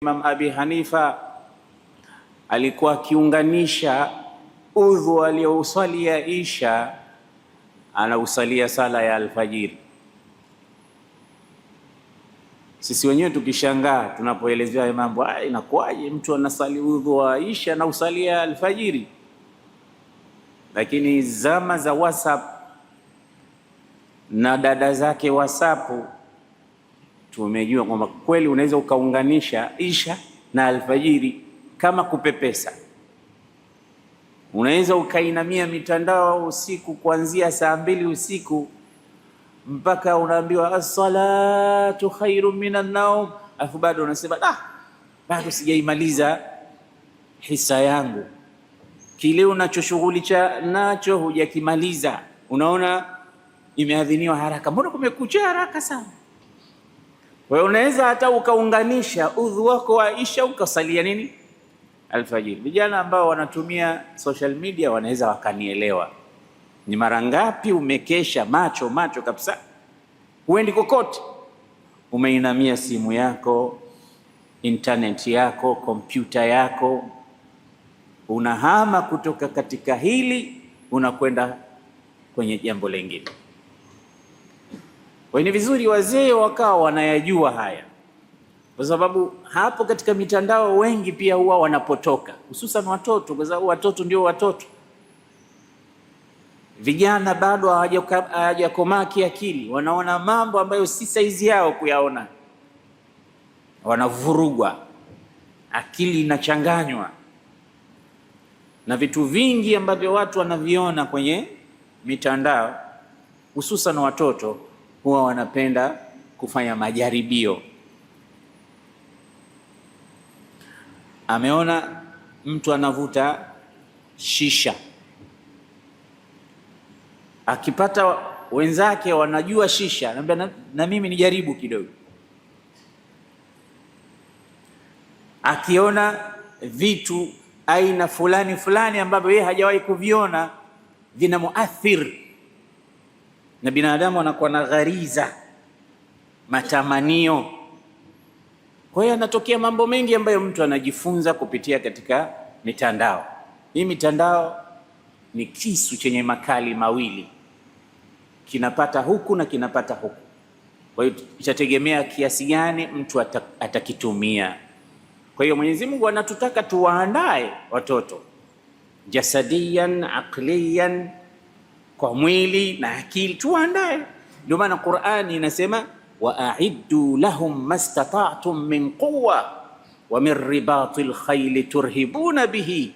Imam Abi Hanifa alikuwa akiunganisha udhu aliyousalia isha anausalia sala ya alfajiri. Sisi wenyewe tukishangaa tunapoelezewa mambo, inakuwaje mtu anasali udhu wa isha na usalia alfajiri? Lakini zama za WhatsApp na dada zake WhatsApp tumejua kwamba kweli unaweza ukaunganisha isha na alfajiri kama kupepesa. Unaweza ukainamia mitandao usiku kuanzia saa 2 usiku mpaka unaambiwa as-salatu khairu minan naum, afu bado unasema bado sijaimaliza hisa yangu, kile unachoshughulisha nacho hujakimaliza. Unaona imeadhiniwa haraka, mbona kumekucha haraka sana? Wewe unaweza hata ukaunganisha udhu wako wa isha ukasalia nini alfajiri. Vijana ambao wanatumia social media wanaweza wakanielewa. Ni mara ngapi umekesha macho kabisa, huendi kokote, umeinamia simu yako, internet yako, kompyuta yako, unahama kutoka katika hili unakwenda kwenye jambo lingine. Kwa hiyo ni vizuri wazee wakawa wanayajua haya, kwa sababu hapo katika mitandao wengi pia huwa wanapotoka, hususan watoto, kwa sababu watoto ndio watoto. Vijana bado hawajakomaa kiakili, wanaona mambo ambayo si saizi yao kuyaona, wanavurugwa, akili inachanganywa na vitu vingi ambavyo watu wanaviona kwenye mitandao. Hususan watoto huwa wanapenda kufanya majaribio. Ameona mtu anavuta shisha, akipata wenzake wanajua shisha, anambia na mimi nijaribu kidogo. Akiona vitu aina fulani ambavyo yeye hajawahi kuviona vina muathir, na binadamu anakuwa na ghariza, matamanio. Kwa hiyo anatokea mambo mengi ambayo mtu anajifunza kupitia katika mitandao. Hii mitandao ni kisu chenye makali mawili, kinapata huku na kinapata huku. Kwa hiyo itategemea kiasi gani mtu atakitumia. Kwa hiyo Mwenyezi Mungu anatutaka tuwaandae watoto jasadiyan, aqliyan, kwa mwili na akili, tuwaandae. Ndio maana Qur'ani inasema wa'iddu lahum mastata'tum min quwwa wa min ribatil khayli turhibuna bihi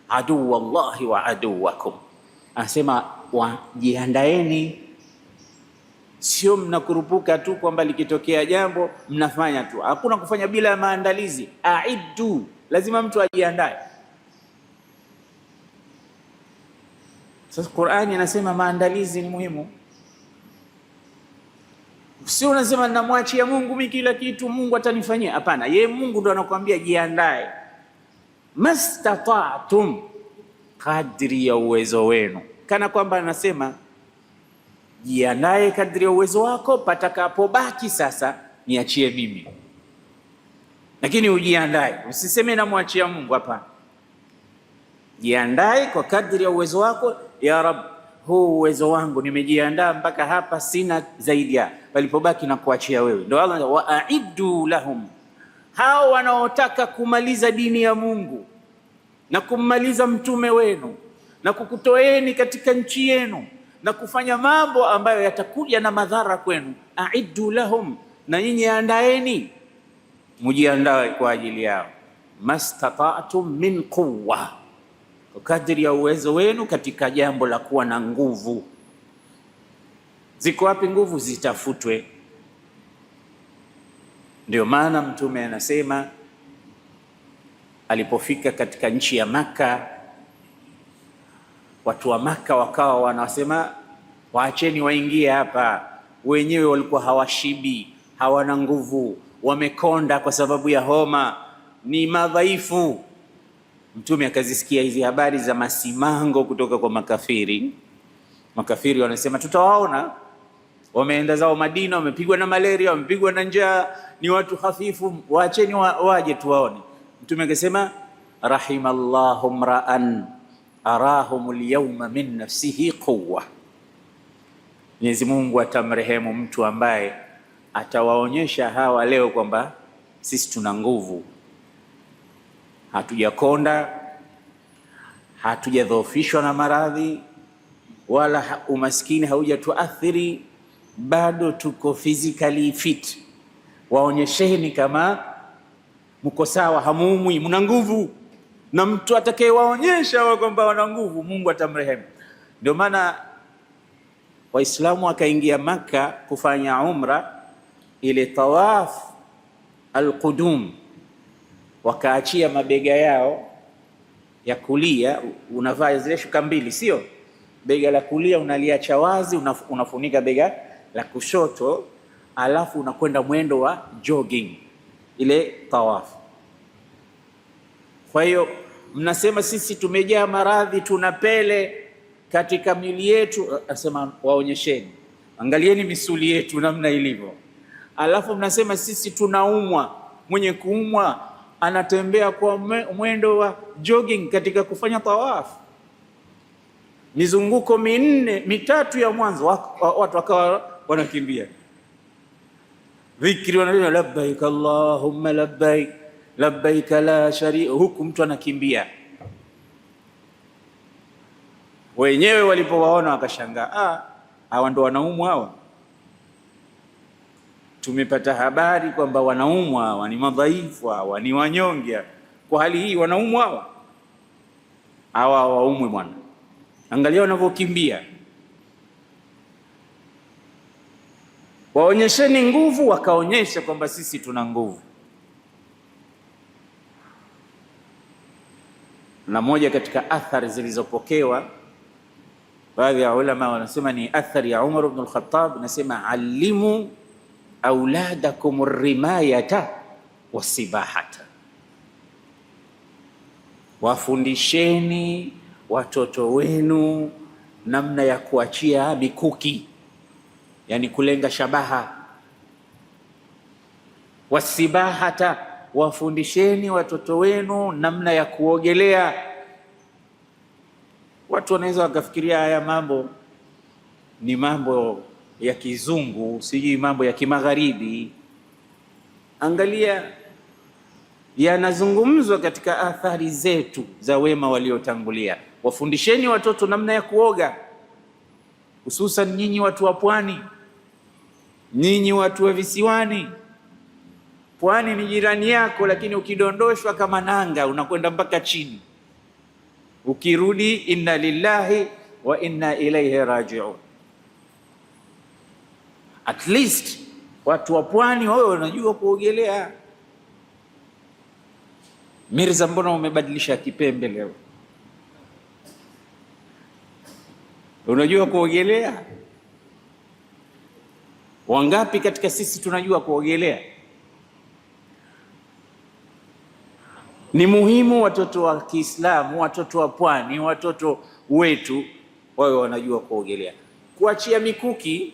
aduwallahi wa aduwakum. Anasema wajiandaeni, sio mnakurupuka tu kwamba likitokea jambo mnafanya tu. Hakuna kufanya bila maandalizi. Aiddu, lazima mtu ajiandae. Sasa Qur'ani inasema maandalizi ni muhimu. Sio unasema namwachia Mungu mimi kila kitu, Mungu atanifanyia. Hapana, yeye Mungu ndo anakuambia jiandae. Mastata'tum, kadri ya uwezo wenu. Kana kwamba anasema jiandae kadri ya uwezo wako, patakapobaki sasa niachie mimi. Lakini ujiandae, usiseme namwachia Mungu, hapana. Jiandae kwa kadri ya uwezo wako. Ya Rab, huu uwezo wangu nimejiandaa mpaka hapa, sina zaidi ya, palipobaki na kuachia wewe. Ndio Allah wa'iddu lahum, hao wanaotaka kumaliza dini ya Mungu na kummaliza mtume wenu na kukutoeni katika nchi yenu na kufanya mambo ambayo yatakuja na madhara kwenu, a'iddu lahum, na nyinyi andaeni, mujiandae kwa ajili yao. Mastata'tum min quwwa, kadri ya uwezo wenu katika jambo la kuwa na nguvu. Ziko wapi nguvu? Zitafutwe. Ndio maana mtume anasema alipofika katika nchi ya Maka, watu wa Maka wakawa wanasema waacheni waingie hapa. Wenyewe walikuwa hawashibi, hawana nguvu, wamekonda kwa sababu ya homa, ni madhaifu. Mtume akazisikia hizi habari za masimango kutoka kwa makafiri. Makafiri wanasema tutawaona, wameenda zao Madina, wamepigwa na malaria, wamepigwa na njaa, ni watu hafifu, waacheni waje tuwaone. Mtume akasema rahimallahu mra'an arahumul yawma min nafsihi quwwa, Mwenyezi Mungu atamrehemu mtu ambaye atawaonyesha hawa leo kwamba sisi tuna nguvu, hatujakonda, hatujadhoofishwa na maradhi, wala umaskini haujatuathiri, bado tuko physically fit. Waonyesheni kama mko sawa, hamuumwi, mna nguvu. Na mtu atakayewaonyesha kwamba wana nguvu, Mungu atamrehemu. Ndio maana Waislamu wakaingia Maka kufanya umra, ile tawaf alqudum, wakaachia mabega yao ya kulia. Unavaa zile shuka mbili, sio? Bega la kulia unaliacha wazi, unafunika bega la kushoto, alafu unakwenda mwendo wa jogging, ile tawaf. Kwa hiyo mnasema sisi tumejaa maradhi, tuna pele katika mili yetu, asema waonyesheni, angalieni misuli yetu namna ilivyo. Alafu mnasema sisi tunaumwa, mwenye kuumwa anatembea kwa mwendo wa jogging katika kufanya tawaf. Mizunguko mitatu ya mwanzo watu wakawa wanakimbia dhikri, wanasema labbaik allahumma labbaik labbaik la sharika, huku mtu anakimbia. Wenyewe walipowaona wakashangaa, hawa ndo wanaumwa hawa? Tumepata habari kwamba wanaumwa hawa, ni madhaifu hawa, ni wanyonge. Kwa hali hii wanaumwa hawa? Hawa hawaumwi bwana, angalia wanavyokimbia. Waonyesheni nguvu, wakaonyesha kwamba sisi tuna nguvu. Na moja katika athari zilizopokewa, baadhi ya ulama wanasema ni athari ya Umar ibn al-Khattab, nasema alimu auladakum rimayata wasibahata, wafundisheni watoto wenu namna ya kuachia mikuki, yani kulenga shabaha. Wasibahata, wafundisheni watoto wenu namna ya kuogelea. Watu wanaweza wakafikiria haya mambo ni mambo ya kizungu, sijui mambo ya kimagharibi. Angalia, yanazungumzwa katika athari zetu za wema waliotangulia. Wafundisheni watoto namna ya kuoga, hususan nyinyi watu wa pwani, nyinyi watu wa visiwani. Pwani ni jirani yako, lakini ukidondoshwa kama nanga unakwenda mpaka chini, ukirudi inna lillahi wa inna ilaihi raji'un. At least watu wa pwani wao wanajua kuogelea. Mirza, mbona umebadilisha kipembe leo? Unajua kuogelea? Wangapi katika sisi tunajua kuogelea? Ni muhimu watoto wa Kiislamu, watoto wa pwani, watoto wetu wao wanajua kuogelea. Kuachia mikuki,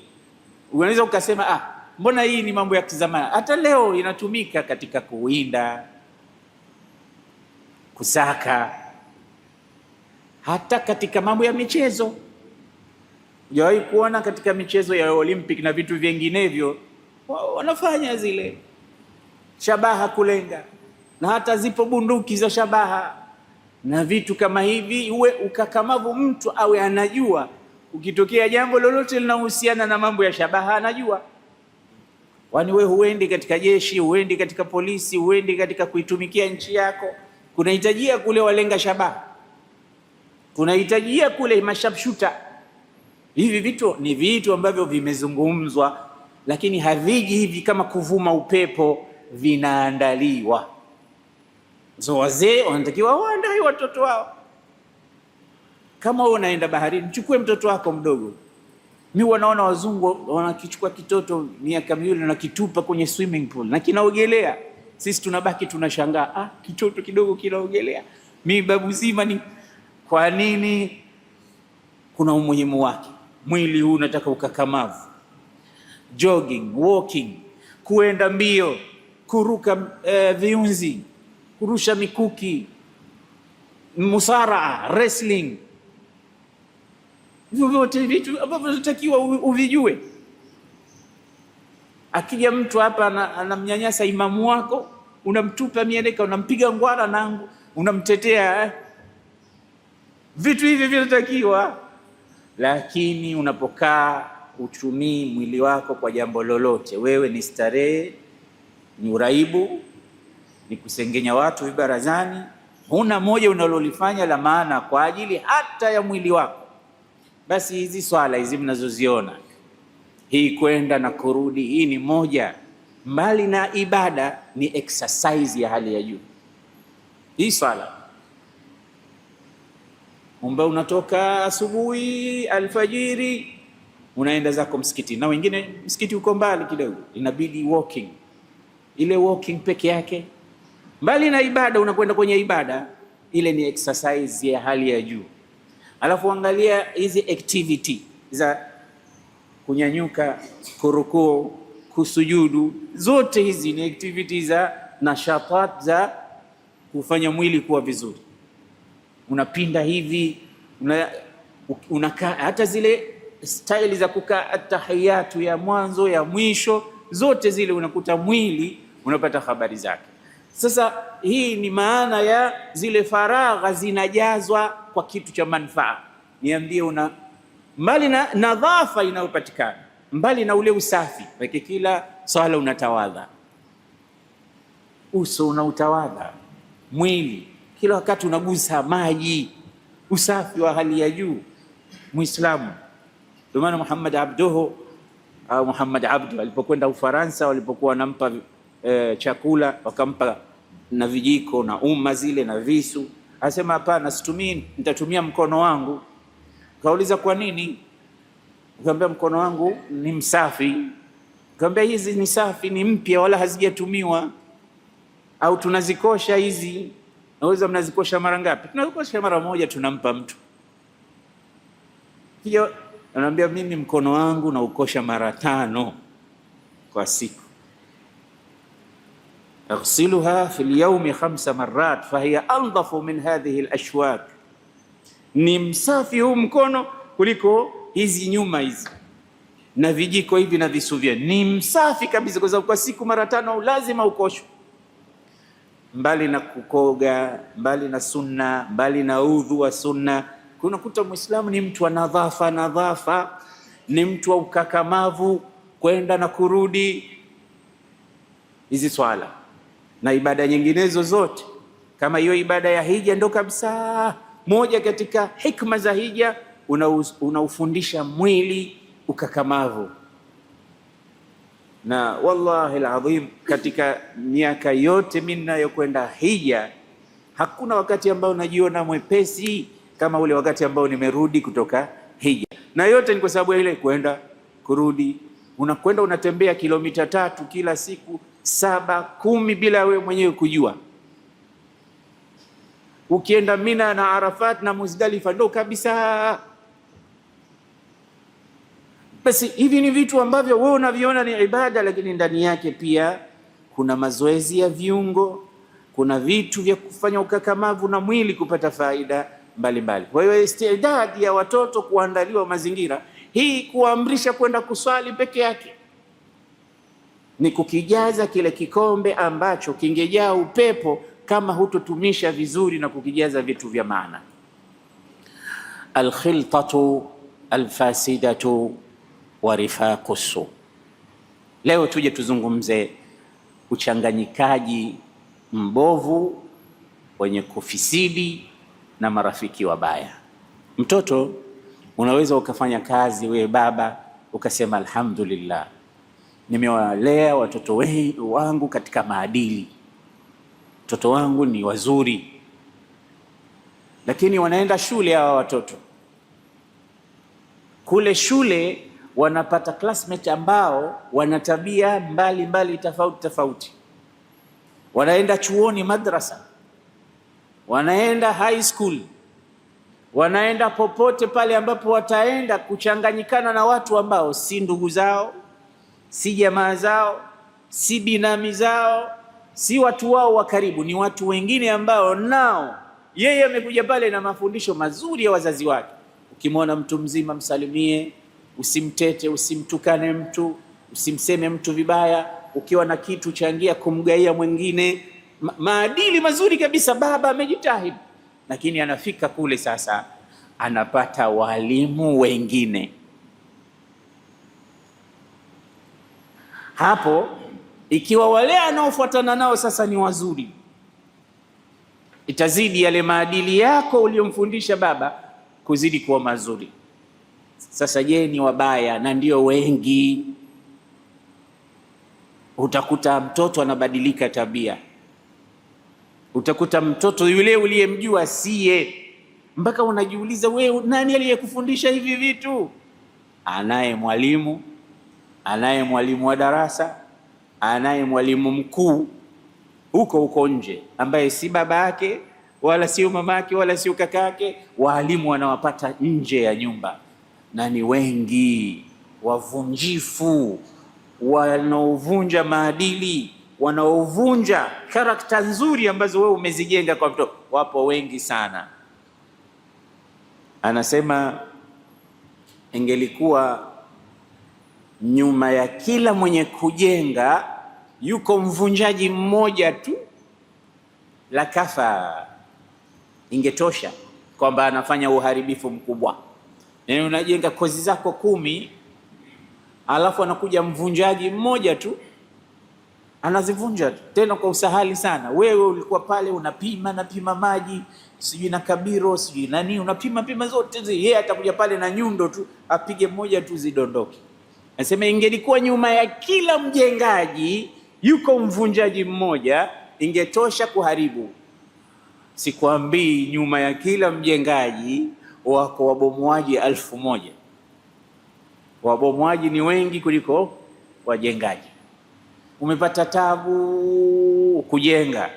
unaweza ukasema mbona hii ni mambo ya kizamani. Hata leo inatumika katika kuwinda, kusaka, hata katika mambo ya michezo. Hujawahi kuona katika michezo ya Olympic na vitu vinginevyo wanafanya zile shabaha, kulenga, na hata zipo bunduki za shabaha na vitu kama hivi. Uwe ukakamavu, mtu awe anajua ukitokea jambo lolote linahusiana na mambo ya shabaha anajua. Wani we huendi katika jeshi, huendi katika polisi, huendi katika kuitumikia nchi yako, kunahitajia kule walenga shabaha, kunahitajia kule mashabshuta. Hivi vitu ni vitu ambavyo vimezungumzwa, lakini haviji hivi kama kuvuma upepo, vinaandaliwa. So wazee wanatakiwa waandae watoto wao. Kama wewe unaenda baharini, chukue mtoto wako mdogo. Mimi wanaona wazungu wanakichukua kitoto miaka miwili na kitupa kwenye swimming pool na kinaogelea. Sisi tunabaki tunashangaa, kitoto kidogo kinaogelea. Mimi babu zima ni kwa nini? Kuna umuhimu wake. Mwili huu unataka ukakamavu. jogging, walking, kuenda mbio, kuruka viunzi, kurusha mikuki, musaraa, wrestling. Vyote vitu ambavyo unatakiwa uvijue. Akija mtu hapa anamnyanyasa imamu wako, unamtupa mieleka, unampiga ngwara nangu, unamtetea. Vitu hivi vinatakiwa. Lakini unapokaa utumii mwili wako kwa jambo lolote, wewe ni starehe, ni uraibu, ni kusengenya watu vibarazani, huna moja unalolifanya la maana kwa ajili hata ya mwili wako, basi hizi swala hizi mnazoziona, hii kwenda na kurudi, hii ni moja, mbali na ibada, ni exercise ya hali ya juu. Hii swala ambayo unatoka asubuhi alfajiri unaenda zako msikiti, na wengine msikiti uko mbali kidogo, inabidi walking. Ile walking peke yake, mbali na ibada, unakwenda kwenye ibada, ile ni exercise ya hali ya juu. Alafu angalia hizi activity za kunyanyuka, kurukuu, kusujudu, zote hizi ni activity za nashatat za kufanya mwili kuwa vizuri. Unapinda hivi, unakaa, hata zile style za kukaa atahiyatu ya mwanzo ya mwisho, zote zile unakuta mwili unapata habari zake. Sasa hii ni maana ya zile faragha zinajazwa kwa kitu cha manufaa. Niambie, mbali na nadhafa inayopatikana, mbali na ule usafi, kwa kila swala unatawadha, uso unautawadha, mwili kila wakati unagusa maji, usafi wa hali ya juu Muislamu. Ndio maana Muhammad Abdu alipokwenda Ufaransa, walipokuwa wanampa chakula, wakampa na vijiko na umma zile na visu, asema hapana, situmii, nitatumia mkono wangu. Kauliza kwa nini? Akamwambia mkono wangu ni msafi. Akamwambia hizi ni safi, ni mpya, wala hazijatumiwa, au tunazikosha hizi. Naweza mnazikosha mara ngapi? Tunazikosha mara moja, tunampa mtu. Hiyo anamwambia mimi mkono wangu na ukosha mara 5 kwa siku. Aghsiluha fil yawmi 5 marrat fahiya andhafu min hadhihi alashwak. Ni msafi huu mkono kuliko hizi nyuma hizi na vijiko hivi na visu vya, ni msafi kabisa, kwa sababu kwa siku mara 5 lazima ukoshwe. Mbali na kukoga, mbali na sunna, mbali na udhu wa sunna, kunakuta Muislamu ni mtu wa nadhafa, ni mtu wa ukakamavu, kwenda na kurudi. Hizi swala na ibada nyinginezo zote, kama hiyo ibada ya hija, ndo kabisa moja katika hikma za hija, unaufundisha mwili ukakamavu. Na wallahi alazim, katika miaka yote mimi ninayokwenda hija, hakuna wakati ambao najiona mwepesi kama ule wakati ambao nimerudi kutoka hija. Na yote ni kwa sababu ya ile kwenda kurudi. Unakwenda unatembea kilomita 3 kila siku, 7, 10 bila wewe mwenyewe kujua. Ukienda Mina na Arafat na Muzdalifa, ndo kabisa. Basi hivi ni vitu ambavyo wewe unaviona ni ibada, lakini ndani yake pia kuna mazoezi ya viungo, kuna vitu vya kufanya ukakamavu na mwili kupata faida mbalimbali. Kwa hiyo istidadi ya watoto kuandaliwa mazingira, hii kuamrisha kwenda kuswali peke yake ni kukijaza kile kikombe ambacho kingejaa upepo kama hutotumisha vizuri na kukijaza vitu vya maana. Alkhiltatu alfasidatu wa rifaqusu. Leo tuje tuzungumze uchanganyikaji mbovu wenye kufisidi na marafiki wabaya. Mtoto unaweza ukafanya kazi, wewe baba ukasema alhamdulillah, nimewalea watoto wangu katika maadili, watoto wangu ni wazuri, lakini wanaenda shule hawa watoto. Kule shule wanapata classmate ambao wana tabia mbali tofauti. Wanaenda chuoni, madrasa, wanaenda high school, wanaenda popote pale ambapo wataenda kuchanganyikana na watu ambao si ndugu zao, si jamaa zao, si binami zao, si watu wao wa karibu, ni watu wengine ambao nao yeye amekuja pale na mafundisho mazuri ya wazazi wake. Ukimwona mtu mzima msalimie, usimtete, usimtukane mtu, usimseme mtu vibaya. Ukiwa na kitu changia kumgaia mwingine. Maadili mazuri kabisa. Baba amejitahidi, lakini anafika kule sasa anapata walimu wengine. Hapo ikiwa wale anaofuatana nao sasa ni wazuri, itazidi yale maadili yako uliyomfundisha baba kuzidi kuwa mazuri. Sasa je, ni wabaya? Na ndio wengi. Utakuta mtoto anabadilika tabia, utakuta mtoto yule uliyemjua siye, mpaka unajiuliza wewe, nani aliyekufundisha hivi vitu? Anaye mwalimu, anaye mwalimu wa darasa, anaye mwalimu mkuu huko nje, ambaye si baba yake wala sio mama yake wala sio kaka yake. Walimu wanawapata nje ya nyumba, na ni wengi wavunjifu, wanaovunja maadili, wanaovunja karakta nzuri ambazo wewe umezijenga kwa mtoto. Wapo wengi sana. Anasema ingelikuwa nyuma ya kila mwenye kujenga yuko mvunjaji mmoja tu, la kafa, ingetosha kwamba anafanya uharibifu mkubwa. Yani unajenga kozi zako 10, alafu anakuja mvunjaji mmoja tu anazivunja tena kwa usahali sana. Wewe ulikuwa pale napima maji, sijui na kabiro, sijui nani, unapima zote hizi. Yeye atakuja pale na nyundo tu apige moja tu zidondoke. Nasema ingelikuwa nyuma ya kila mjengaji yuko mvunjaji mmoja, ingetosha kuharibu. Sikwambii nyuma ya kila mjengaji wako wabomoaji 1000. Wabomoaji ni wengi kuliko wajengaji. Umepata tabu kujenga,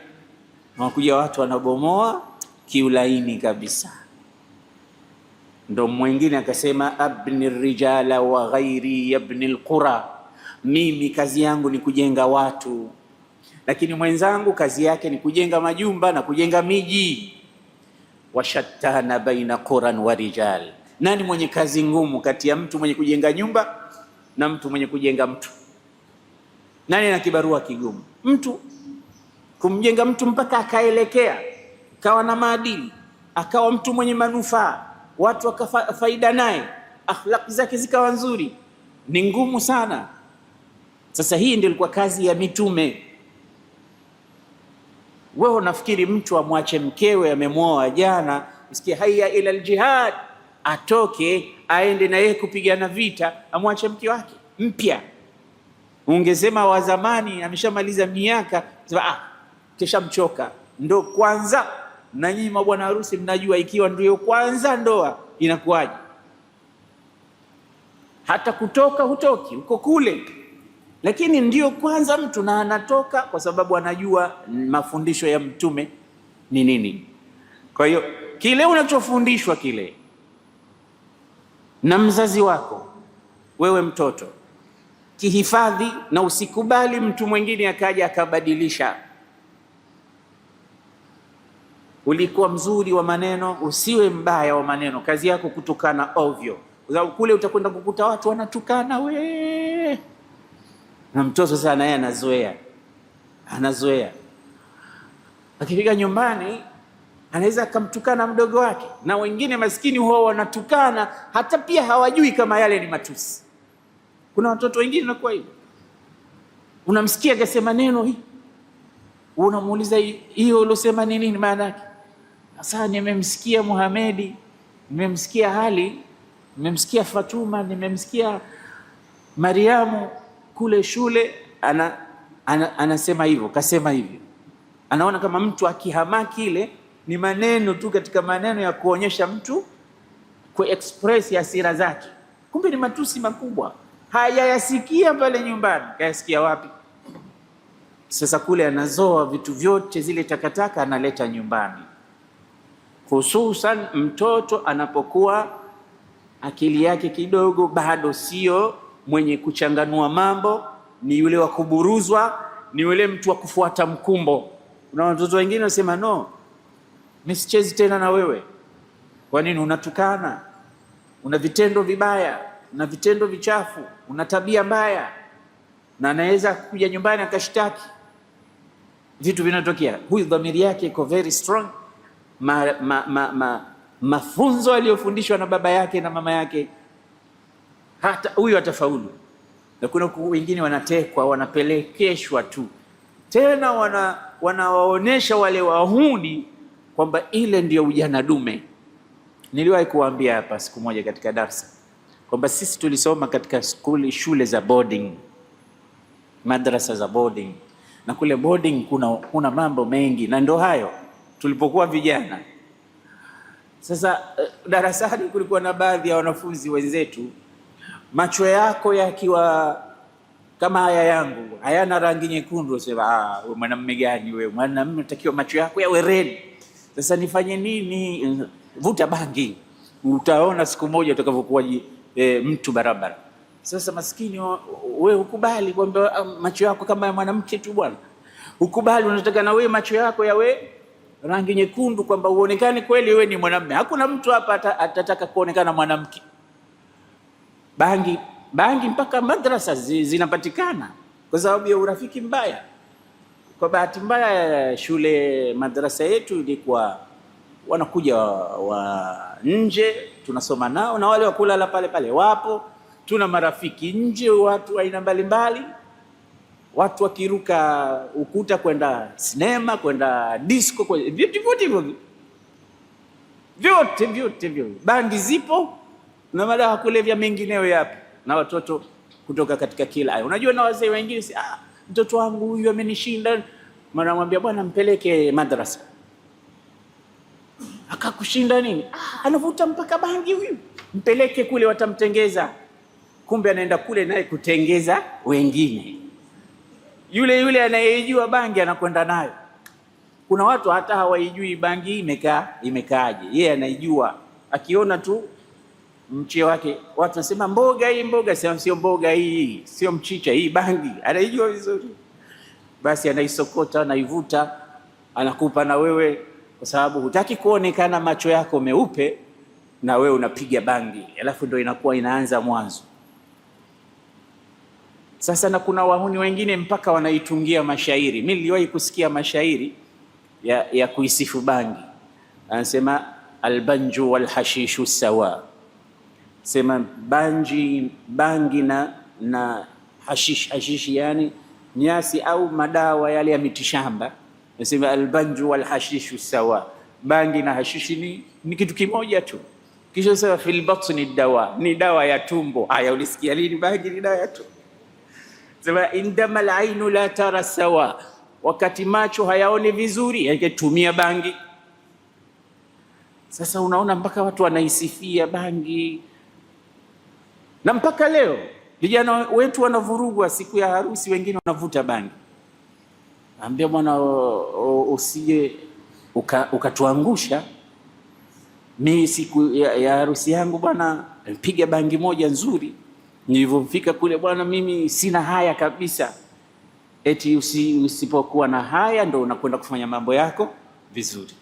unakuja watu wanabomoa kiulaini kabisa. Ndo mwingine akasema, abni rijala wa ghairi yabni alqura, mimi kazi yangu ni kujenga watu, lakini mwenzangu kazi yake ni kujenga majumba na kujenga miji. Washattana baina quran wa rijal, nani mwenye kazi ngumu kati ya mtu mwenye kujenga nyumba na mtu mwenye kujenga mtu? Nani ana kibarua kigumu? Mtu kumjenga mtu mpaka akaelekea, akawa na maadili, akawa mtu mwenye manufaa, watu wakafaida naye, akhlaq zake zikawa nzuri, ni ngumu sana. Sasa hii ndio ilikuwa kazi ya mitume. Wewe unafikiri mtu amwache mkewe amemwoa jana, msikie haya ila aljihad, atoke aende na yeye kupigana vita, amwache mke wake mpya? Ungesema wa zamani ameshamaliza miaka, kisha mchoka. Ndo kwanza, na nyinyi mabwana harusi mnajua, ikiwa ndio kwanza ndoa inakuwaje? Hata kutoka hutoki, uko kule, lakini ndio kwanza mtu na anatoka, kwa sababu anajua mafundisho ya mtume ni nini. Kwa hiyo kile unachofundishwa kile na mzazi wako, wewe mtoto, kihifadhi, na usikubali mtu mwingine akaja akabadilisha. Ulikuwa mzuri wa maneno, usiwe mbaya wa maneno. Kazi yako kutukana ovyo, kwa sababu kule utakwenda kukuta watu wanatukana we, na mtoto sasa naye anazoea. Akifika nyumbani anaweza akamtukana mdogo wake, na wengine maskini huwa wanatukana hata pia hawajui kama yale ni matusi. Kuna watoto wengine na kwa hiyo unamsikia akasema neno hii, unamuuliza hiyo ulosema nini maana yake? Sasa nimemsikia Muhamedi, nimemsikia Ali, nimemsikia Fatuma, nimemsikia Mariamu kule shule anasema hivyo, kasema hivyo. Anaona kama mtu akihamaki ile ni maneno tu katika maneno ya kuonyesha mtu ku express hasira zake, kumbe ni matusi makubwa. Hayayasikia pale nyumbani, kayasikia wapi? Sasa kule anazoa vitu vyote, zile takataka analeta nyumbani. Hususan mtoto anapokuwa akili yake kidogo bado sio mwenye kuchanganua mambo, ni yule wa kuburuzwa, ni yule mtu wa kufuata mkumbo. Kuna watoto wengine wanasema no, msichezi tena na wewe. Kwa nini? Unatukana, una vitendo vibaya, una vitendo vichafu, una tabia mbaya, na anaweza kuja nyumbani akashtaki. Vitu vinatokea. Huyu dhamiri yake iko very strong. Mafunzo aliyofundishwa na baba yake na mama yake, hata huyu atafaulu. Na kuna wengine wanatekwa, wanapelekeshwa tu, tena wanawaonesha wale wahuni kwamba ile ndio ujana dume. Niliwahi kuambia hapa siku moja katika darasa kwamba sisi tulisoma katika shule za boarding, madrasa za boarding, na kule boarding kuna mambo mengi, na ndio hayo tulipokuwa vijana. Sasa darasani kulikuwa na baadhi ya wanafunzi wenzetu, macho yako yakiwa kama haya yangu, hayana rangi nyekundu, sema wewe mwanamume gani wewe? Mwanamume unatakiwa macho yako yawe red. Sasa nifanye nini? Vuta bangi, utaona siku moja utakavyokuwa mtu barabara. Sasa maskini wewe ukubali kwamba macho yako kama ya mwanamke tu bwana, ukubali unataka na wewe macho yako yawe rangi nyekundu kwamba uonekane kweli wewe ni mwanamume. Hakuna mtu hapa atataka kuonekana mwanamke. Bangi mpaka madrasa zinapatikana kwa sababu ya urafiki mbaya. Kwa bahati mbaya shule madrasa yetu ilikuwa wanakuja wa nje, tunasoma nao, na wale wa kulala pale pale wapo. Tuna marafiki nje, watu aina mbalimbali, watu wakiruka ukuta kwenda sinema, kwenda disco, vyote. Bangi zipo na madawa kulevya mengineyo yapo, na watoto kutoka katika kila aina. Unajua, na wazee wengine mtoto wangu huyu amenishinda, mnamwambia bwana mpeleke madrasa. Akakushinda nini? Anavuta mpaka bangi huyu, mpeleke kule watamtengeza. Kumbe anaenda kule naye kutengeza wengine. Yule anayejua bangi anakwenda nayo. Kuna watu hata hawaijui bangi imekaaje, yeye anaijua. Akiona tu mche wake, watu wanasema mboga hii, sio mboga hii, sio mchicha hii, bangi. Anaijua vizuri, basi anaisokota, anaivuta, anakupa na wewe, kwa sababu hutaki kuonekana macho yako meupe, na wewe unapiga bangi, alafu ndio inaanza mwanzo. Sasa na kuna wahuni wengine mpaka wanaitungia mashairi. Mimi niliwahi kusikia mashairi ya kuisifu bangi. Anasema albanju walhashishu sawa, sema bangi na hashishi, yani nyasi au madawa yale ya mitishamba. Anasema albanju walhashishu sawa, bangi na hashishi ni kitu kimoja tu. Kisha sema fil batni dawa, ni dawa ya tumbo. Haya, ulisikia lini bangi ni dawa ya tumbo? Sema indama alainu la tara sawa, wakati macho hayaoni vizuri yaketumia bangi. Sasa unaona mpaka watu wanaisifia bangi, na mpaka leo vijana wetu wanavurugwa siku ya harusi, wengine wanavuta bangi. Ambia bwana, usije ukatuangusha. Mimi siku ya harusi yangu bwana, piga bangi moja nzuri. Nilipofika kule bwana, mimi sina haya kabisa. Eti usipokuwa na haya ndo unakwenda kufanya mambo yako vizuri.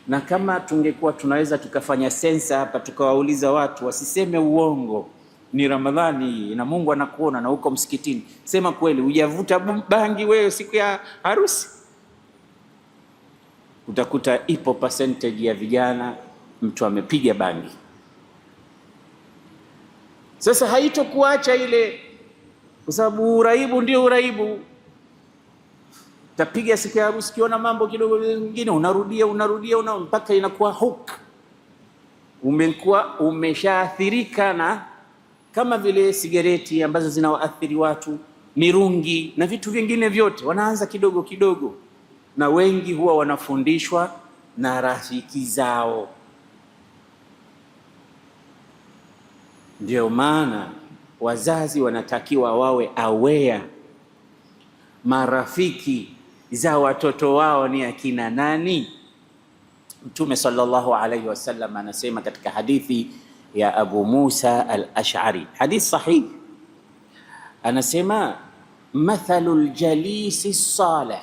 Na kama tungekuwa tunaweza tukafanya sensa hapa, tukawauliza watu wasiseme uongo, ni Ramadhani na Mungu anakuona na uko msikitini, sema kweli, hujavuta bangi wewe siku ya harusi? Utakuta ipo percentage ya vijana mtu amepiga bangi. Sasa haitokuacha ile, kwa sababu uraibu ndio uraibu. Tapiga siku ya harusi, kiona mambo kidogo mengine unarudia mpaka inakuwa hook. Umeshaathirika na kama vile sigareti ambazo zinawaathiri watu, mirungi na vitu vingine vyote, wanaanza kidogo kidogo, na wengi huwa wanafundishwa na rafiki zao. Ndio maana wazazi wanatakiwa wawe aware marafiki za watoto wao ni akina nani. Mtume sallallahu alaihi wasallam anasema katika hadithi ya Abu Musa al-Ash'ari, hadith sahih, anasema mathalul jalisi salih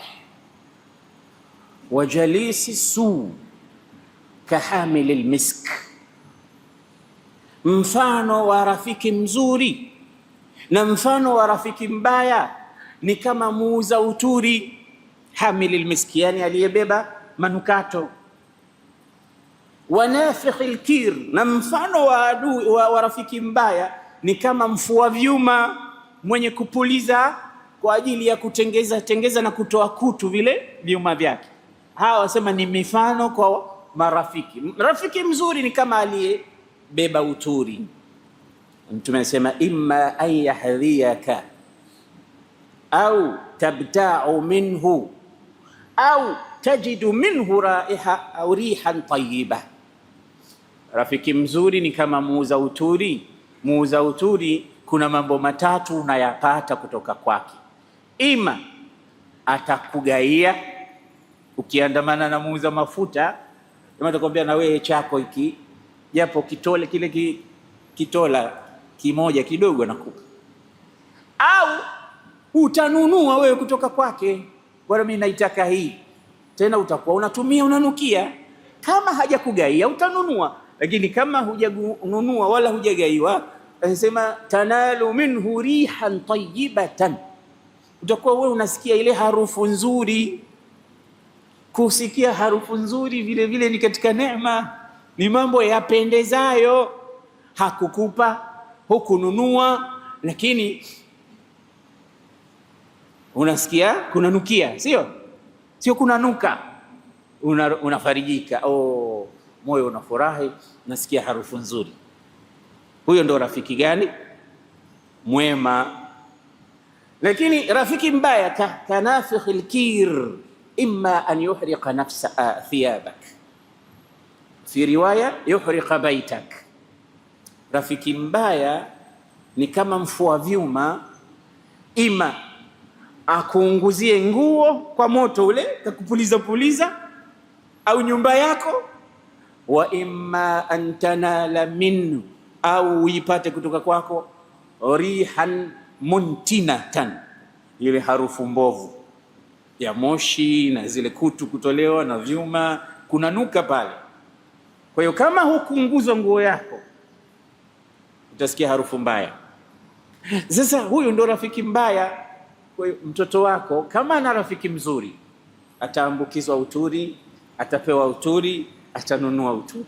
wa jalisi su kahamil almisk, mfano wa rafiki mzuri na mfano wa rafiki mbaya ni kama muuza uturi. Hamil almiski, yani aliyebeba manukato. Wa nafikh alkir, na mfano wa rafiki mbaya ni kama mfua vyuma mwenye kupuliza kwa ajili ya kutengeza na kutoa kutu vile vyuma vyake. Hawa wasema ni mifano kwa marafiki. Rafiki mzuri ni kama aliyebeba uturi. Mtume anasema imma an yahdhiyaka au tabta'u minhu au tajidu minhu raiha au rihan tayyiba. Rafiki mzuri ni kama muuza uturi. Muuza uturi kuna mambo matatu unayapata kutoka kwake. Ima atakugaia, ukiandamana na muuza mafuta atakwambia na wewe chako hiki japo kitole kile kitola kimoja kidogo nakupa, au utanunua wewe kutoka kwake, bwana mimi naitaka hii, tena utakuwa unatumia unanukia. Kama hajakugaia utanunua, lakini kama hujanunua wala hujagaiwa, anasema tanalu minhu rihan tayyibatan, utakuwa wewe unasikia ile harufu nzuri. Kusikia harufu nzuri vile vile ni katika neema, ni mambo yapendezayo. Hakukupa, hukununua, lakini unasikia kunanukia, sio kunanuka, unafarijika, moyo unafurahi, nasikia harufu nzuri. Huyo ndo rafiki gani? Mwema. Lakini rafiki mbaya kanafikh alkir, imma an yuhriqa nafsa thiyabak, fi riwaya yuhriqa baitak. Rafiki mbaya ni kama mfua vyuma, ima akuunguzie nguo kwa moto ule kakupuliza au nyumba yako, wa imma an tanala minhu, au uipate kutoka kwako rihan muntinatan, ile harufu mbovu ya moshi na zile kutu kutolewa na vyuma, kunanuka pale. Kwa hiyo kama hukuunguza nguo yako utasikia harufu mbaya. Sasa huyu ndo rafiki mbaya. Kwa hiyo mtoto wako kama ana rafiki mzuri, ataambukizwa uturi, atapewa uturi, atanunua uturi.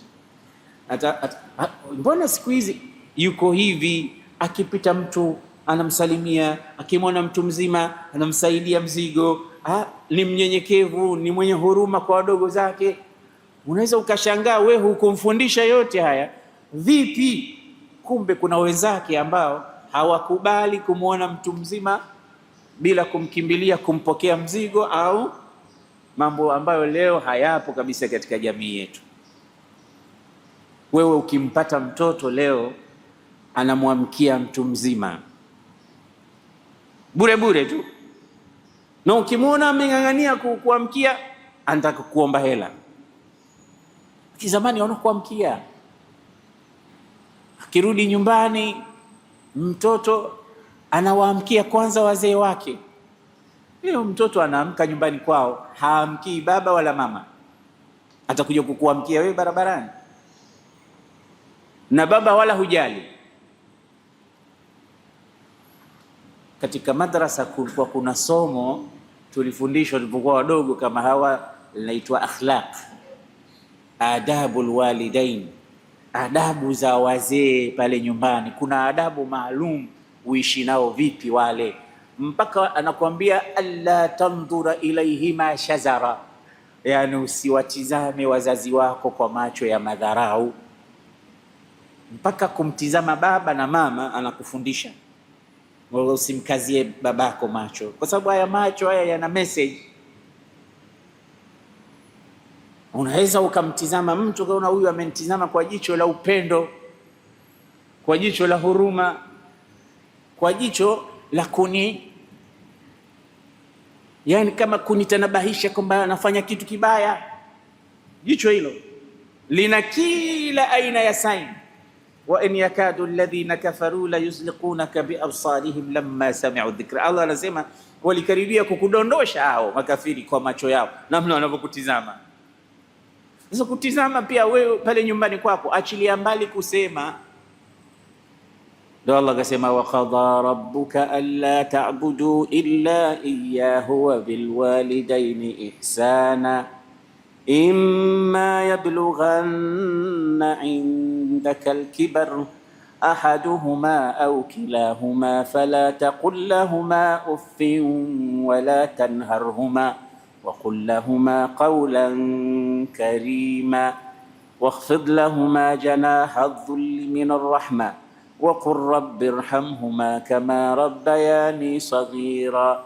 Mbona siku hizi yuko hivi, akipita mtu anamsalimia, akimwona mtu mzima anamsaidia mzigo, ni mnyenyekevu, ni mwenye huruma kwa wadogo zake. Unaweza ukashangaa wewe hukumfundisha yote haya vipi? Kumbe kuna wenzake ambao hawakubali kumwona mtu mzima bila kumkimbilia kumpokea mzigo, au mambo ambayo leo hayapo kabisa katika jamii yetu. Wewe ukimpata mtoto leo anamwamkia mtu mzima bure tu, na ukimwona ameng'ang'ania kuamkia anataka kuomba hela. Kizamani wanakuamkia, akirudi nyumbani mtoto anawaamkia kwanza wazee wake. Leo mtoto anaamka nyumbani kwao, haamkii baba wala mama, atakuja kukuamkia wewe barabarani, na baba wala hujali. Katika madrasa kulikuwa kuna somo tulifundishwa tulipokuwa wadogo kama hawa, linaitwa akhlaq, adabul walidain, adabu za wazee pale nyumbani. Kuna adabu maalum uishi nao vipi wale, mpaka anakuambia alla tandhura ilaihima shazara, yani usiwatizame wazazi wako kwa macho ya madharau. Mpaka kumtizama baba na mama anakufundisha, usimkazie babako macho, kwa sababu haya macho haya yana message. Unaweza ukamtizama mtu kaona huyu amenitizama kwa jicho la upendo, kwa jicho la huruma, kwa jicho la yani kama kunitanabahisha kwamba anafanya kitu kibaya. Jicho hilo lina kila aina ya sign. wa in yakadu alladhina kafaru la yuzliqunaka bi absarihim lamma sami'u dhikra. Allah anasema walikaribia kukudondosha hao makafiri kwa macho yao, namna wanavyokutizama. Sasa kutizama pia wewe pale nyumbani kwako, achilia mbali kusema. Ndio Allah akasema, wa qadha rabbuka alla ta'budu illa iyyahu wa bil walidayni ihsana imma yablughanna indaka al-kibar ahaduhuma aw kilahuma fala taqul lahuma uffin wala tanharhuma wa qul lahuma qawlan karima wakhfid lahuma janaha adh-dhulli min ar-rahma wa qur rabbi irhamhuma kama rabbayani saghira.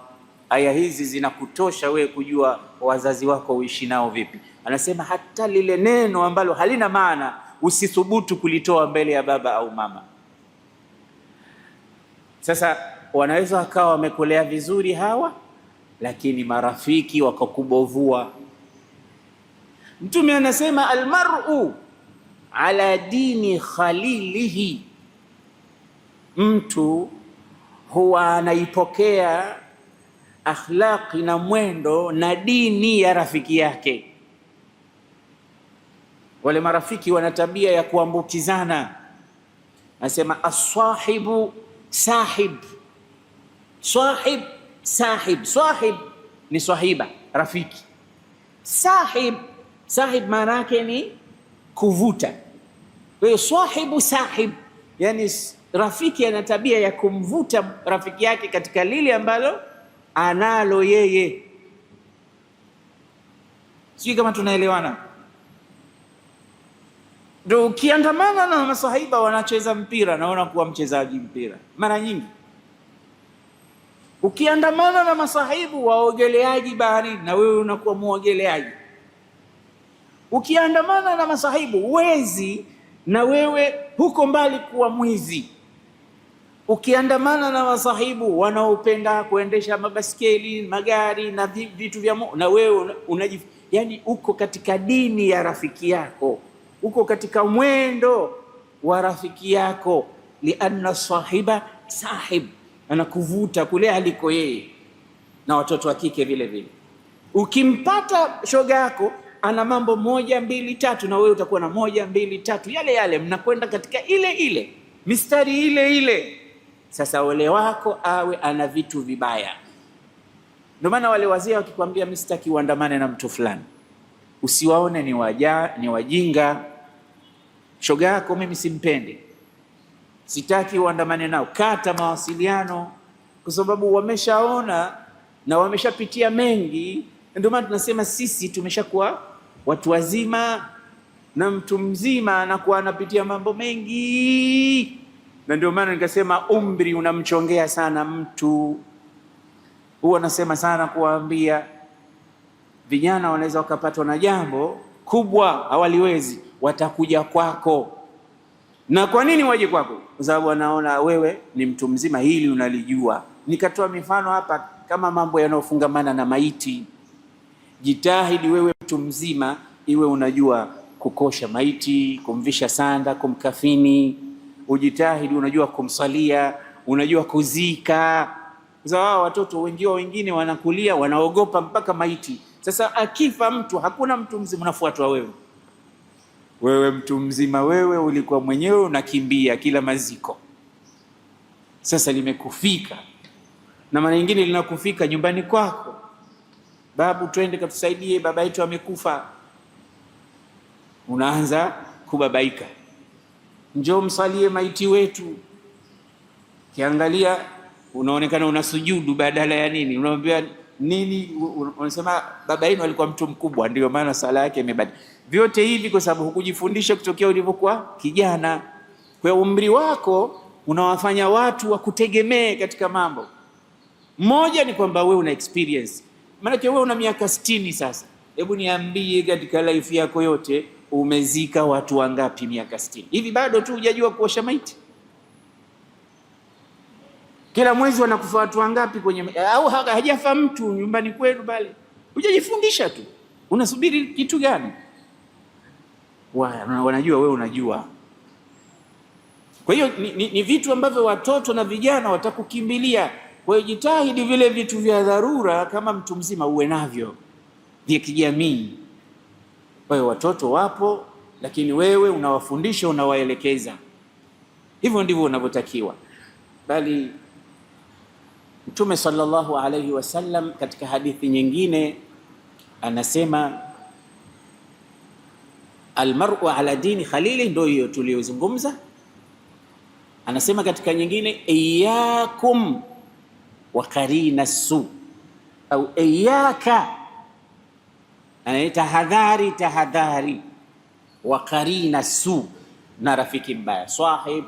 Aya hizi zinakutosha wewe kujua wazazi wako uishi nao vipi. Anasema hata lile neno ambalo halina maana usithubutu kulitoa mbele ya baba au mama. Sasa wanaweza wakawa wamekulea vizuri hawa, lakini marafiki wakakubovua. Mtume anasema almar'u ala dini khalilihi, mtu huwa anaipokea akhlaqi na mwendo na dini ya rafiki yake. Wale marafiki wana tabia ya kuambukizana. Anasema as-sahibu sahib, sahib sahib. Sahib ni sahiba, rafiki. Sahib, sahib maana yake ni kuvuta. Kwa hiyo sahibu sahib, yani rafiki ana tabia ya kumvuta rafiki yake katika lile ambalo analo yeye. Sijui kama tunaelewana. Ndio ukiandamana na masahiba wanacheza mpira, naona kuwa mchezaji mpira mara nyingi. Ukiandamana na masahibu waogeleaji baharini, na wewe unakuwa muogeleaji. Ukiandamana na masahibu wezi, na wewe huko mbali kuwa mwizi. Ukiandamana na masahibu wanaopenda kuendesha mabaskeli, magari na vitu vya na wewe yani uko katika dini ya rafiki yako, uko katika mwendo wa rafiki yako. Lianna sahiba sahib, anakuvuta kule aliko yeye. Na watoto wa kike vile vile, ukimpata shoga yako ana mambo 1 2 3, na wewe utakuwa na 1 2 3 yale yale, mnakwenda katika ile ile mistari ile ile. Sasa wale wako awe ana vitu vibaya. Ndio maana wale wazee wakikwambia mimi sitaki uandamane na mtu fulani, usiwaone ni wajinga. Shoga yako mimi simpendi, sitaki uandamane nao, kata mawasiliano, kwa sababu wameshaona na wameshapitia mengi. Ndio maana tunasema sisi tumeshakuwa watu wazima, na mtu mzima anakuwa anapitia mambo mengi. Na ndio maana nikasema umri unamchongea sana mtu. Huwa nasema sana kuwaambia vijana, wanaweza wakapatwa na jambo kubwa hawaliwezi, watakuja kwako. Na kwa nini waje kwako? Kwa sababu wanaona wewe ni mtu mzima, hili unalijua. Nikatoa mifano hapa kama mambo yanayofungamana na maiti. Jitahidi wewe mtu mzima, iwe unajua kukosha maiti, kumvisha sanda, kumkafini. Ujitahidi unajua kumsalia, unajua kuzika. Sasa watoto wengine wanakulia, wanaogopa mpaka maiti. Sasa akifa mtu, hakuna mtu mzima unafuatwa wewe. Wewe mtu mzima, wewe ulikuwa mwenyewe unakimbia kila maziko. Sasa limekufika, na mara nyingine linakufika nyumbani kwako. Babu, twende katusaidie, baba yetu amekufa. Unaanza kubabaika, njoo msalie maiti wetu. Kiangalia unaonekana unasujudu badala ya nini? Unaambia nini? Unasema baba yenu alikuwa mtu mkubwa, ndio maana sala yake imebadilika. Vyote hivi kwa sababu hukujifundisha kutokea ulivyokuwa kijana. Kwa umri wako unawafanya watu wakutegemee katika mambo. Moja ni kwamba wewe una experience. Maana wewe una miaka 60 sasa. Hebu niambie, katika life yako yote umezika watu wangapi miaka 60? Hivi bado tu hujajua kuosha maiti? Kila mwezi wanakufa watu wangapi kwenye, au hajafa mtu nyumbani kwenu bali hujajifundisha tu. Unasubiri kitu gani? Wanajua wewe unajua. Kwa hiyo ni vitu ambavyo watoto na vijana watakukimbilia. Kwa hiyo jitahidi vile vitu vya dharura kama mtu mzima uwe navyo vya kijamii. Kwa hiyo watoto wapo, lakini wewe unawafundisha, unawaelekeza. Hivyo ndivyo unavyotakiwa. Bali Mtume sallallahu alayhi wasallam katika hadithi nyingine anasema almar'u ala dini khalili, ndio hiyo tuliyozungumza. Anasema katika nyingine iyyakum wa qarina su au iyyaka, anaita tahadhari, tahadhari, wa qarina su, na rafiki mbaya. Sahib,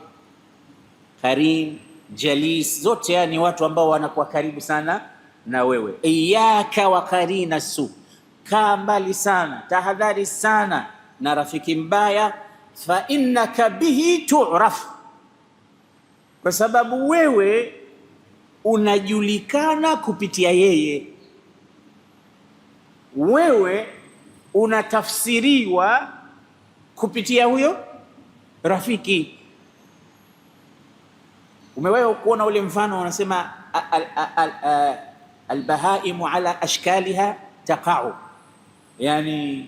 qarin, jalis, zote yani watu ambao wanakuwa karibu sana na wewe. Iyyaka wa qarina su, kaa mbali sana, tahadhari sana na rafiki mbaya. Fa innaka bihi tu'raf, kwa sababu wewe unajulikana kupitia yeye, wewe unatafsiriwa kupitia huyo rafiki. Umewahi kuona ule mfano wanasema albahaimu ala ashkaliha taqa'u, yani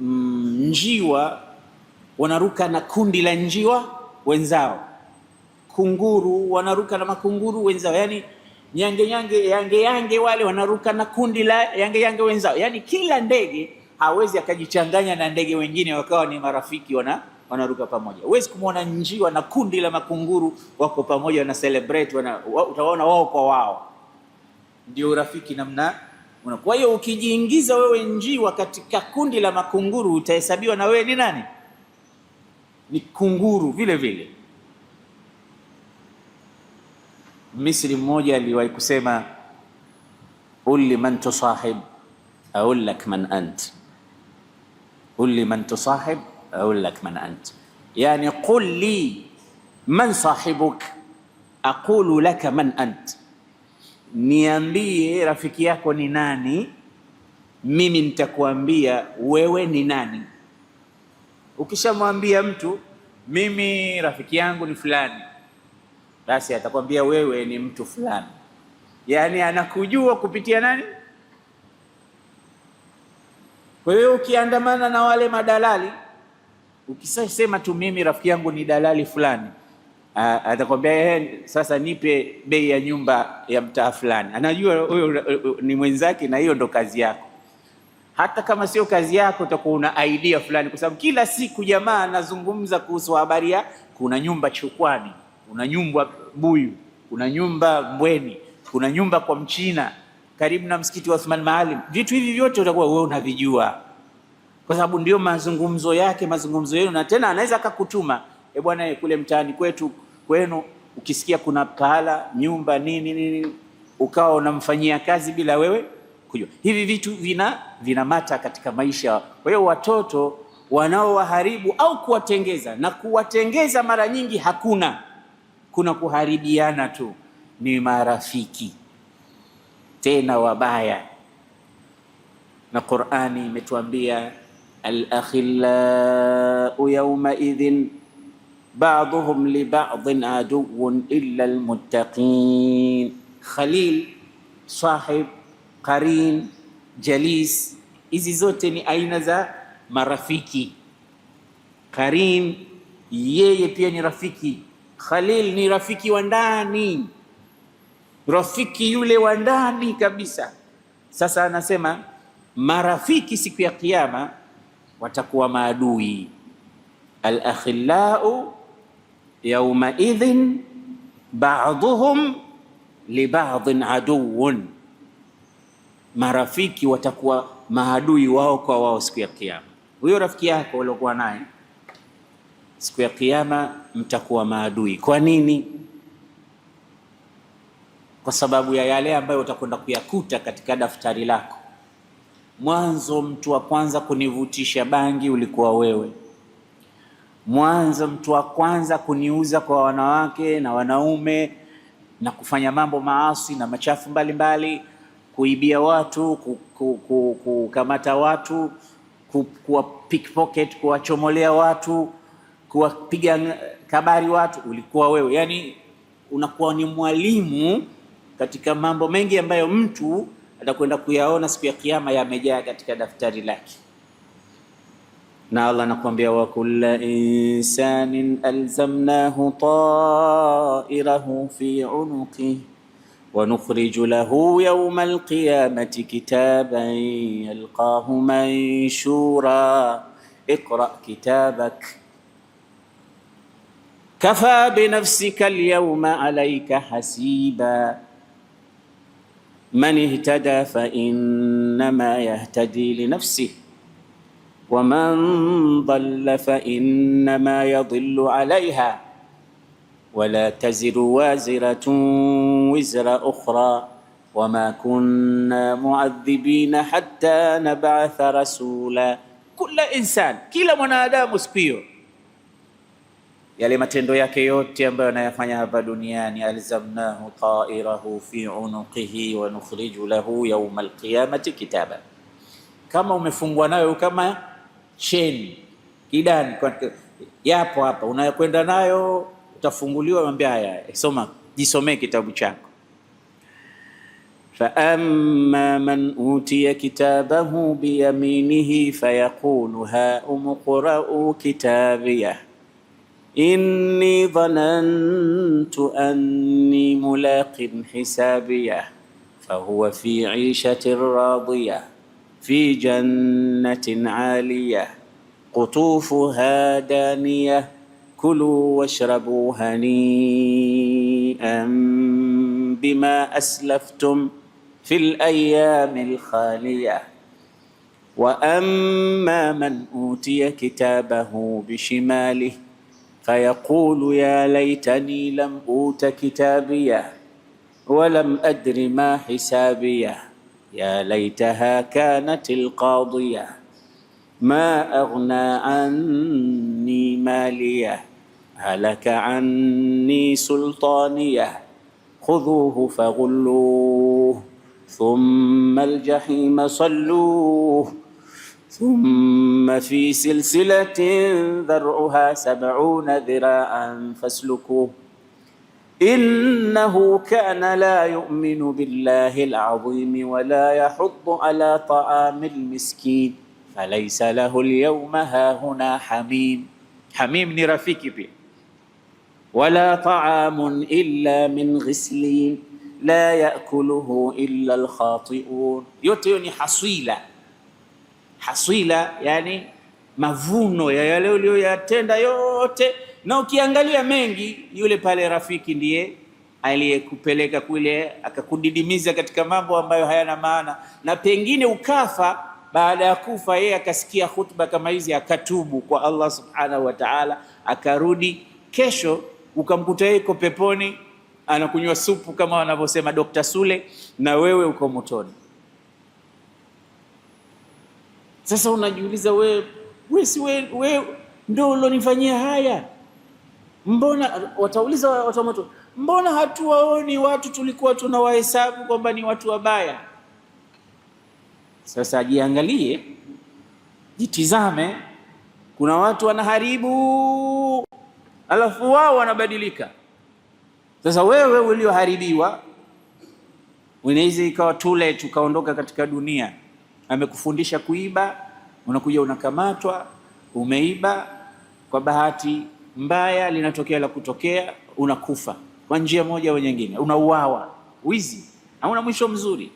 njiwa wanaruka na kundi la njiwa wenzao, kunguru wanaruka na makunguru wenzao, yani yange wale wanaruka na kundi la yange wenzao. Yani kila ndege hawezi akajichanganya na ndege wengine wakawa ni marafiki wanaruka pamoja. Huwezi kumwona njiwa na kundi la makunguru wako pamoja wana celebrate, utawaona wao kwa wao. Ndio urafiki namna. Kwa hiyo ukijiingiza wewe njiwa katika kundi la makunguru, utahesabiwa na wewe ni nani? Ni kunguru vile vile. Misri mmoja aliwahi kusema qul liman tusahib aqul lak man ant, qul liman tusahib aqul lak man ant, yani qul li man sahibuk aqulu laka man ant, niambie rafiki yako ni nani, mimi nitakuambia wewe ni nani. Ukishamwambia mtu mimi rafiki yangu ni fulani, basi atakwambia wewe ni mtu fulani, yani anakujua kupitia nani? Kwa hiyo ukiandamana na wale madalali, ukisema tu mimi rafiki yangu ni dalali fulani, atakwambia sasa nipe bei ya nyumba ya mtaa fulani. Anajua huyo ni mwenzake na hiyo ndo kazi yako. Hata kama sio kazi yako, utakuwa una idea fulani, kwa sababu kila siku jamaa anazungumza kuhusu habari ya kuna nyumba Chukwani, kuna nyumba Buyu, kuna nyumba Mbweni, kuna nyumba kwa Mchina karibu na msikiti wa Uthman Maalim. Vitu hivi vyote utakuwa wewe unavijua, kwa sababu ndio mazungumzo yake, mazungumzo yenu. Na tena anaweza akakutuma bwana, kule mtaani kwetu kwenu, ukisikia kuna pahala nyumba nini, ukawa unamfanyia kazi bila wewe kujua. Hivi vitu vinamata katika maisha. Kwa hiyo watoto wanaowaharibu au kuwatengeza, na kuwatengeza mara nyingi kuna kuharibiana tu, ni marafiki tena wabaya. Na Qur'ani imetuambia al-akhillau yawma idhin ba'dhum li ba'dhin aduwwun illa al-muttaqin. Khalil, sahib, qarin, jalis, hizi zote ni aina za marafiki. Qarin yeye pia ni rafiki. Khalil ni rafiki wa ndani, rafiki yule wa ndani kabisa. Sasa anasema marafiki siku ya Kiyama watakuwa maadui. Al-akhillau yawma idhin ba'dhum li ba'dhin aduwwun, marafiki watakuwa maadui wao kwa wao siku ya Kiyama. Huyo rafiki yako uliokuwa naye siku ya Kiyama mtakuwa maadui. Kwa nini? Kwa sababu ya yale ambayo utakwenda kuyakuta katika daftari lako. Mwanzo, mtu wa kwanza kunivutisha bangi ulikuwa wewe. Mwanzo, mtu wa kwanza kuniuza kwa wanawake na wanaume na kufanya mambo maasi na machafu mbalimbali, kuibia watu, kukamata watu, kuwa pickpocket, kuwachomolea watu, kuwapiga kabari watu, ulikuwa wewe. Yani unakuwa ni mwalimu katika mambo mengi ambayo mtu atakwenda kuyaona siku ya Kiyama yamejaa katika daftari lake. Na Allah anakuambia, wa kulla insanin alzamnahu ta'irahu fi unuqihi wa nukhriju lahu yawma alqiyamati kitaban yalqahu manshura iqra kitabak kafa binafsika alyawma alayka hasiba man ihtada fa innama yahtadi linafsihi wa man dhalla fa innama yadhillu alayha wala taziru waziratun wizra ukhra wama kunna muadhibina hatta nab'atha rasula. Kila insan, kila mwanadamu siku hiyo yale matendo yake yote ambayo anayafanya hapa duniani, alzamnahu ta'irahu fi unuqihi wa nukhriju lahu yawma alqiyamati kitaba. Kama umefungwa nayo kama cheni kidani, yapo hapa unayokwenda nayo, utafunguliwa, mwambie haya, soma, jisomee kitabu chako. Fa amma man utiya kitabahu biyaminihi fayaqulu ha umqra'u kitabiyah inni dhanantu anni mulaqin hisabiyah fahuwa fi 'ishatin radiyah fi jannatin 'aliyah qutufuha daniyah kulu washrabu hani'an bima aslaftum fil ayyamil khaliyah wa amma man utiya kitabahu bishimalihi fayaqulu ya laytani lam uta kitabiyah wa lam adri ma hisabiyah ya laytaha kanatil qadiyah ma aghna anni maliyah halaka anni sultaniyah khudhuhu faghulluhu thumma aljahima salluhu thumma fi silsilatin dhar'uha 70 dhira'an faslukuhu innahu kana la yu'minu billahi al-'azim wa la yahuddu ala ta'amil miskin falaysa lahu al-yawma hahuna hamim. Hamim ni rafiki pia. Wala ta'amun illa min ghislin la ya'kuluhu illa al-khati'un. Yote hiyo ni haswila. Haswila yani mavuno ya yale uliyoyatenda yote, na ukiangalia mengi, yule pale rafiki ndiye aliyekupeleka kule akakudidimiza katika mambo ambayo hayana maana, na pengine ukafa. Baada ya kufa yeye akasikia hutuba kama hizi, akatubu kwa Allah subhanahu wa ta'ala, akarudi. Kesho ukamkuta yeye yuko peponi anakunywa supu kama wanavyosema Dr. Sule, na wewe uko motoni. Sasa unajiuliza, wewe ndio ulonifanyia haya? Mbona watauliza watu wa moto, mbona hatuwaoni watu tulikuwa tunawahesabu kwamba ni watu wabaya? Sasa jiangalie, jitizame, kuna watu wanaharibu alafu wao wanabadilika. Sasa wewe ulioharibiwa, unaweza ikawa tule tukaondoka katika dunia. Amekufundisha kuiba, unakuja unakamatwa, umeiba, kwa bahati mbaya linatokea la kutokea, unakufa kwa njia moja au nyingine, unauawa. Wizi hauna mwisho mzuri.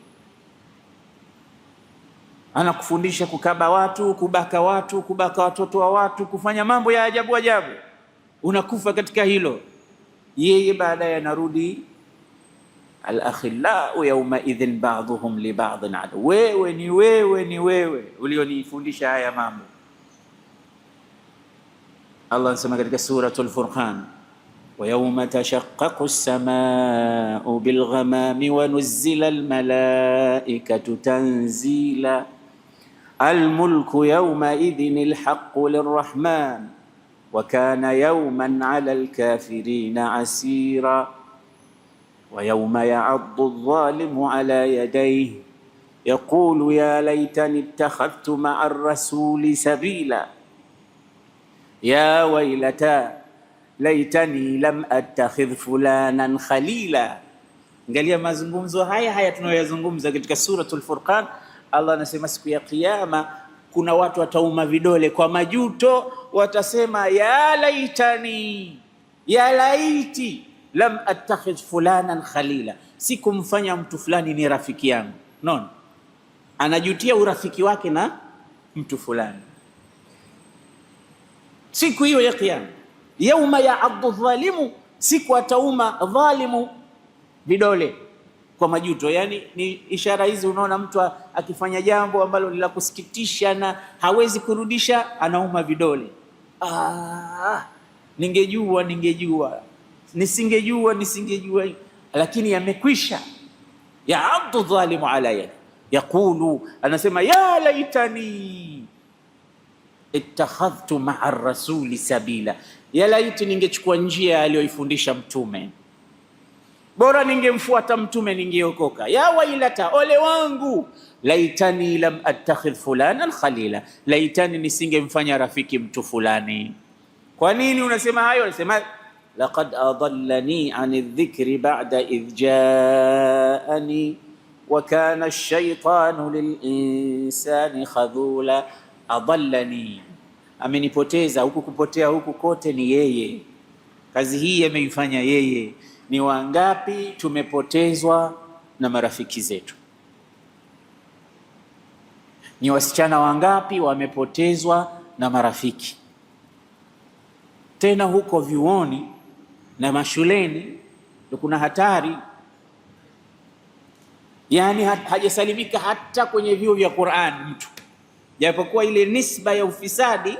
Anakufundisha kukaba watu, kubaka watu, kubaka watoto wa watu, kufanya mambo ya ajabu ajabu, unakufa katika hilo. Yeye baadaye anarudi, al-akhillau yawma idhin ba'dhuhum li ba'dhin adu. Wewe ni wewe ulionifundisha haya mambo. Allah anasema katika suratul Furqan, wa yawma tashaqqaqu as-samaa'u bil ghamami wa nuzzila al-malaa'ikatu tanzila al-mulku yawma idhin al-haqqu lir-rahman wa kana yawman 'ala al-kafirina 'asira wa yawma ya'addu adh-dhalimu 'ala yadayhi yaqulu ya laytani ittakhadhtu ma'a ar-rasuli sabila ya waylata laitani lam attakhidh fulanan khalila. Angalia mazungumzo haya tunayoyazungumza katika suratul Furqan. Allah anasema siku ya Kiyama kuna watu watauma vidole kwa majuto, watasema ya laitani, ya laiti lam attakhidh fulanan khalila, sikumfanya mtu fulani ni rafiki yangu. Non, anajutia urafiki wake na mtu fulani siku hiyo ya Kiyama. Yauma ya'addu dhalimu, siku atauma dhalimu vidole kwa majuto. Yani ni ishara hizi, unaona mtu akifanya jambo ambalo ni la kusikitisha na hawezi kurudisha, anauma vidole. Ningejua, nisingejua, lakini yamekwisha. Ya'addu dhalimu ala yadi yaqulu, anasema ya laitani ittakhadhtu ma'a rasuli sabila, ya laiti ningechukua njia aliyoifundisha mtume, bora ningemfuata mtume ningeokoka. Ya wailata, ole wangu, laitani lam attakhidh fulanan khalila, laitani nisingemfanya rafiki mtu fulani. Kwa nini unasema hayo? Unasema laqad adallani ani dhikri ba'da idh jaani wa kana ash-shaytanu lil-insani khadhula. Adallani, amenipoteza. Huku kupotea huku kote ni yeye, kazi hii ameifanya yeye. Ni wangapi tumepotezwa na marafiki zetu? Ni wasichana wangapi wamepotezwa na marafiki? Tena huko vyuoni na mashuleni ndio kuna hatari. Yani hajasalimika hata kwenye vyuo vya Qur'an mtu, japokuwa ile nisba ya ufisadi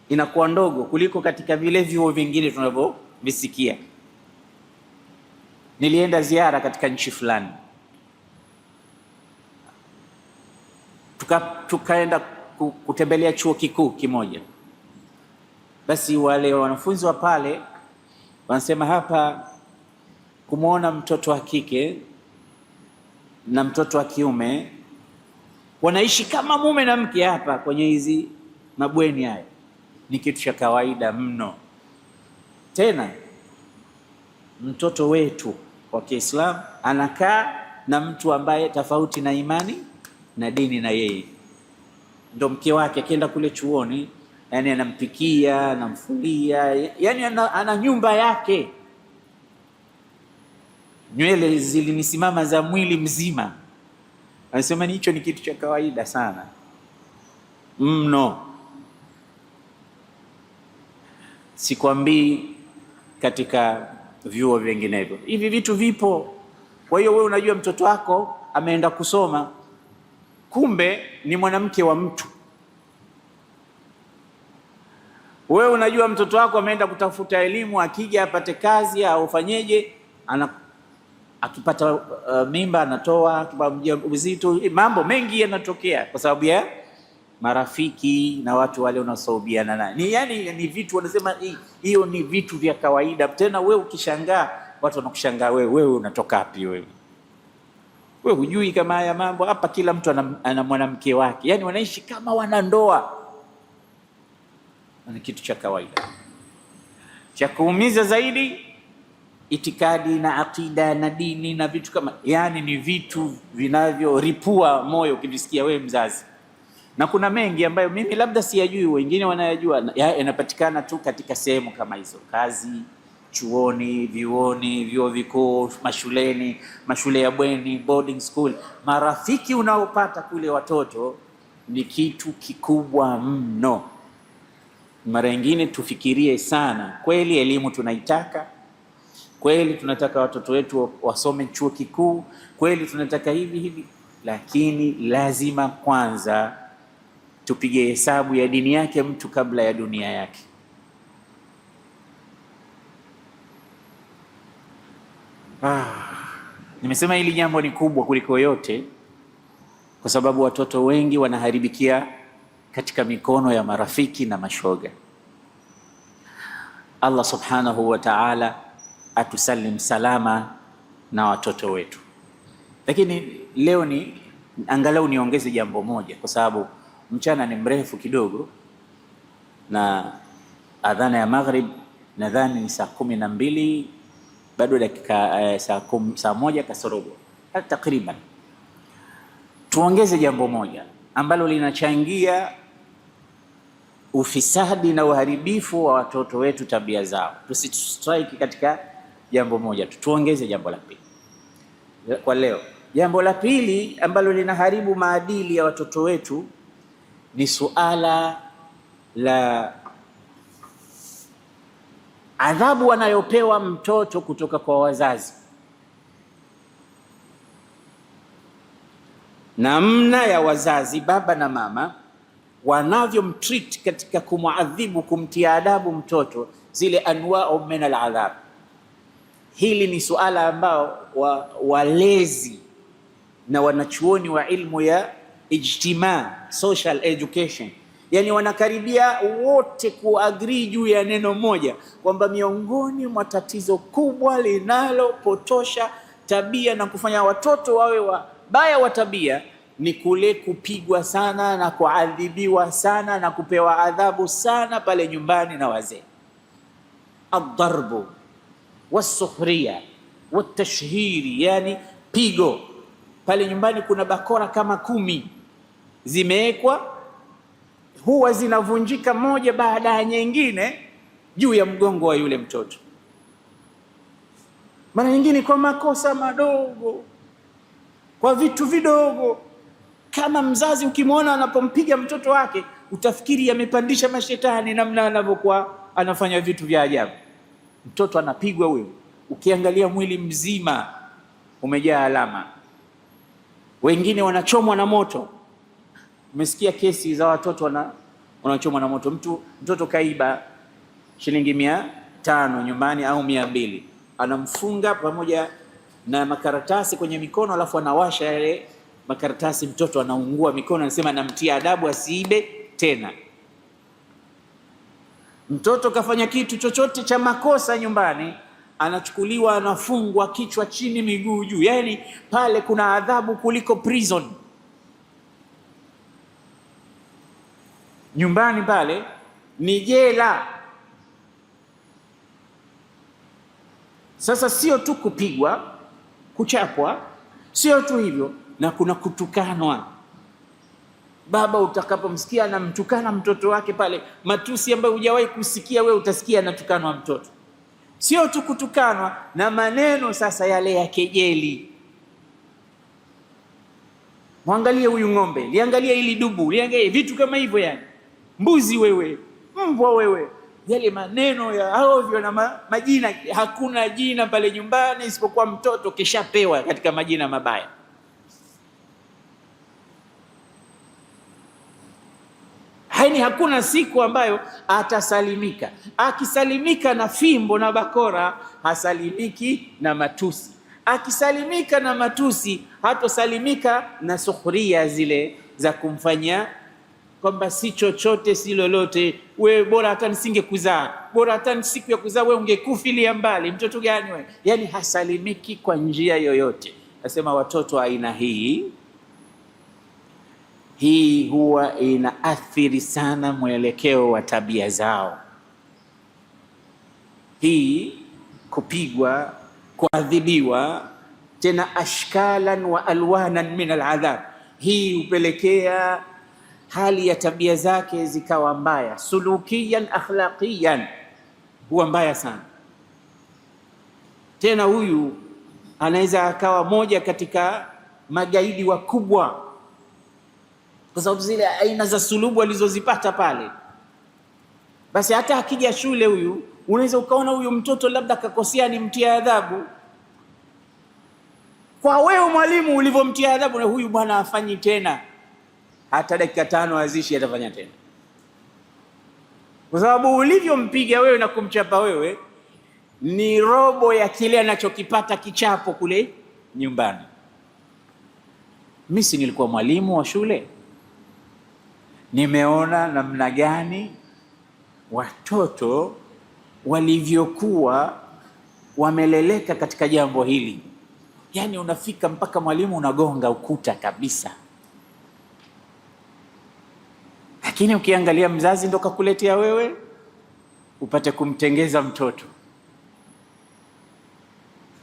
inakuwa ndogo kuliko katika vile vyuo vingine tunavyovisikia. Nilienda ziara katika nchi fulani, tukaenda kutembelea chuo kikuu kimoja. Basi wale wanafunzi wa pale wanasema hapa kumwona mtoto wa kike na mtoto wa kiume wanaishi kama mume na mke hapa kwenye hizi mabweni haya ni kitu cha kawaida mno. Tena mtoto wetu wa Kiislamu anakaa na mtu ambaye tofauti na imani na dini na yeye, ndo mke wake. Akienda kule chuoni, yani anampikia, anamfulia, yani ana nyumba yake. Nywele zilinisimama za mwili mzima. Anasema hicho ni kitu cha kawaida sana mno. Sikwambii katika vyuo vinginevyo hivi vitu vipo. Kwa hiyo wewe unajua mtoto wako ameenda kusoma, kumbe ni mwanamke wa mtu. Wewe unajua mtoto wako ameenda kutafuta elimu, akija apate kazi au fanyeje, akipata mimba anatoa, uzito, mambo mengi yanatokea kwa sababu ya marafiki na watu wale unaosaubiana naye. Yani ni vitu wanasema hiyo ni vitu vya kawaida. Tena wewe ukishangaa, watu wanakushangaa wewe unatoka wapi wewe? Wewe hujui kama haya mambo hapa, kila mtu ana mwanamke wake. Yani wanaishi kama wanandoa. Ni kitu cha kawaida. Cha kuumiza zaidi, itikadi na akida na dini na vitu kama, yani ni vitu vinavyoripua moyo ukivisikia wewe mzazi. Na kuna mengi ambayo mimi labda siyajui, wengine wanayajua, yanapatikana tu katika sehemu kama hizo: kazi, chuoni, vyuoni, vyuo vikuu, mashuleni, mashule ya bweni, boarding school. Marafiki unaopata kule watoto ni kitu kikubwa mno. Mara nyingine tufikirie sana, kweli elimu tunaitaka, kweli tunataka watoto wetu wasome chuo kikuu, kweli tunataka hivi, lakini lazima kwanza tupige hesabu ya dini yake mtu kabla ya dunia yake. Nimesema hili jambo ni kubwa kuliko yote kwa sababu watoto wengi wanaharibikia katika mikono ya marafiki na mashoga. Allah subhanahu wa ta'ala atusalim salama na watoto wetu. Lakini leo ni angalau niongeze jambo moja, kwa sababu mchana ni mrefu kidogo na adhana ya maghrib nadhani ni saa 12 bado dakika saa 1 kasorobo takriban. Tuongeze jambo moja ambalo linachangia ufisadi na uharibifu wa watoto wetu, tabia zao. Tusistrike katika jambo moja, tuongeze jambo la pili kwa leo. Jambo la pili ambalo linaharibu maadili ya watoto wetu ni suala la adhabu wanayopewa mtoto kutoka kwa wazazi, namna ya wazazi baba na mama wanavyomtreat katika kumuadhibu, kumtia adabu mtoto, zile anwa'u min al-adhab. Hili ni suala ambao walezi na wanachuoni wa ilmu ya ijtima, social education, yani wanakaribia wote kuagree juu ya neno moja kwamba miongoni mwa tatizo kubwa linalopotosha tabia na kufanya watoto wawe wabaya wa tabia ni kule kupigwa sana na kuadhibiwa sana na kupewa adhabu sana pale nyumbani na wazee. Ad-darbu was-sukhriya wat-tashhiri, yani pigo pale nyumbani. Kuna bakora kama 10 zimewekwa, huwa zinavunjika moja baada ya nyingine juu ya mgongo wa yule mtoto, mara nyingine kwa makosa madogo, kwa vitu vidogo. Kama mzazi ukimwona anapompiga mtoto wake utafikiri amepandisha mashetani, namna anavyokuwa anafanya vitu vya ajabu. Mtoto anapigwa huyo, ukiangalia mwili mzima umejaa alama. Wengine wanachomwa na moto. Umesikia kesi za watoto wanachomwa na moto. Mtoto kaiba shilingi 500 nyumbani au 200, anamfunga pamoja na makaratasi kwenye mikono, alafu anawasha yale makaratasi, mtoto anaungua mikono, anasema anamtia adabu asiibe tena. Mtoto kafanya kitu chochote cha makosa nyumbani, anachukuliwa, anafungwa kichwa chini miguu juu. Yani pale kuna adhabu kuliko prison. Nyumbani pale ni jela. Sasa sio tu kupigwa, kuchapwa, sio tu hivyo, na kuna kutukanwa. Baba utakapomsikia anamtukana mtoto wake pale, matusi ambayo hujawahi kusikia wewe, utasikia anatukanwa mtoto. Sio tu kutukanwa na maneno sasa yale ya kejeli. Muangalie huyu ng'ombe, liangalie ili dubu, liangalie vitu kama hivyo, yani mbuzi wewe, mbwa wewe, yale maneno ya ovyo na majina. Hakuna jina pale nyumbani isipokuwa mtoto kishapewa katika majina mabaya. Haini, hakuna siku ambayo atasalimika. Akisalimika na fimbo na bakora, hasalimiki na matusi. Akisalimika na matusi, hatosalimika na sukhria zile za kumfanya kwamba si chochote si lolote, wewe bora hata nisingekuzaa, bora hata siku ya kuzaa wewe ungekufilia mbali, mtoto gani wewe? Yani hasalimiki kwa njia yoyote. Nasema watoto aina hii huwa inaathiri sana mwelekeo wa tabia zao. Hii kupigwa, kuadhibiwa, tena ashkalan wa alwanan min aladhab, hii hupelekea hali ya tabia zake zikawa mbaya, sulukiyan akhlaqiyan, huwa mbaya sana. Tena huyu anaweza akawa moja katika magaidi wakubwa, kwa sababu zile aina za sulubu alizozipata pale. Basi hata akija shule huyu, unaweza ukaona huyu mtoto labda kakosea, ni mtia adhabu. Kwa wewe mwalimu ulivyomtia adhabu, na huyu bwana afanyi tena, hata dakika 5 azishi atafanya tena, kwa sababu ulivyompiga wewe na kumchapa wewe ni robo ya kile anachokipata kichapo kule nyumbani. Mimi nilikuwa mwalimu wa shule, nimeona namna gani watoto walivyokuwa wameleleka katika jambo hili. Yani unafika mpaka mwalimu unagonga ukuta kabisa. Lakini ukiangalia mzazi ndo kakuletea wewe, upate kumtengeza mtoto,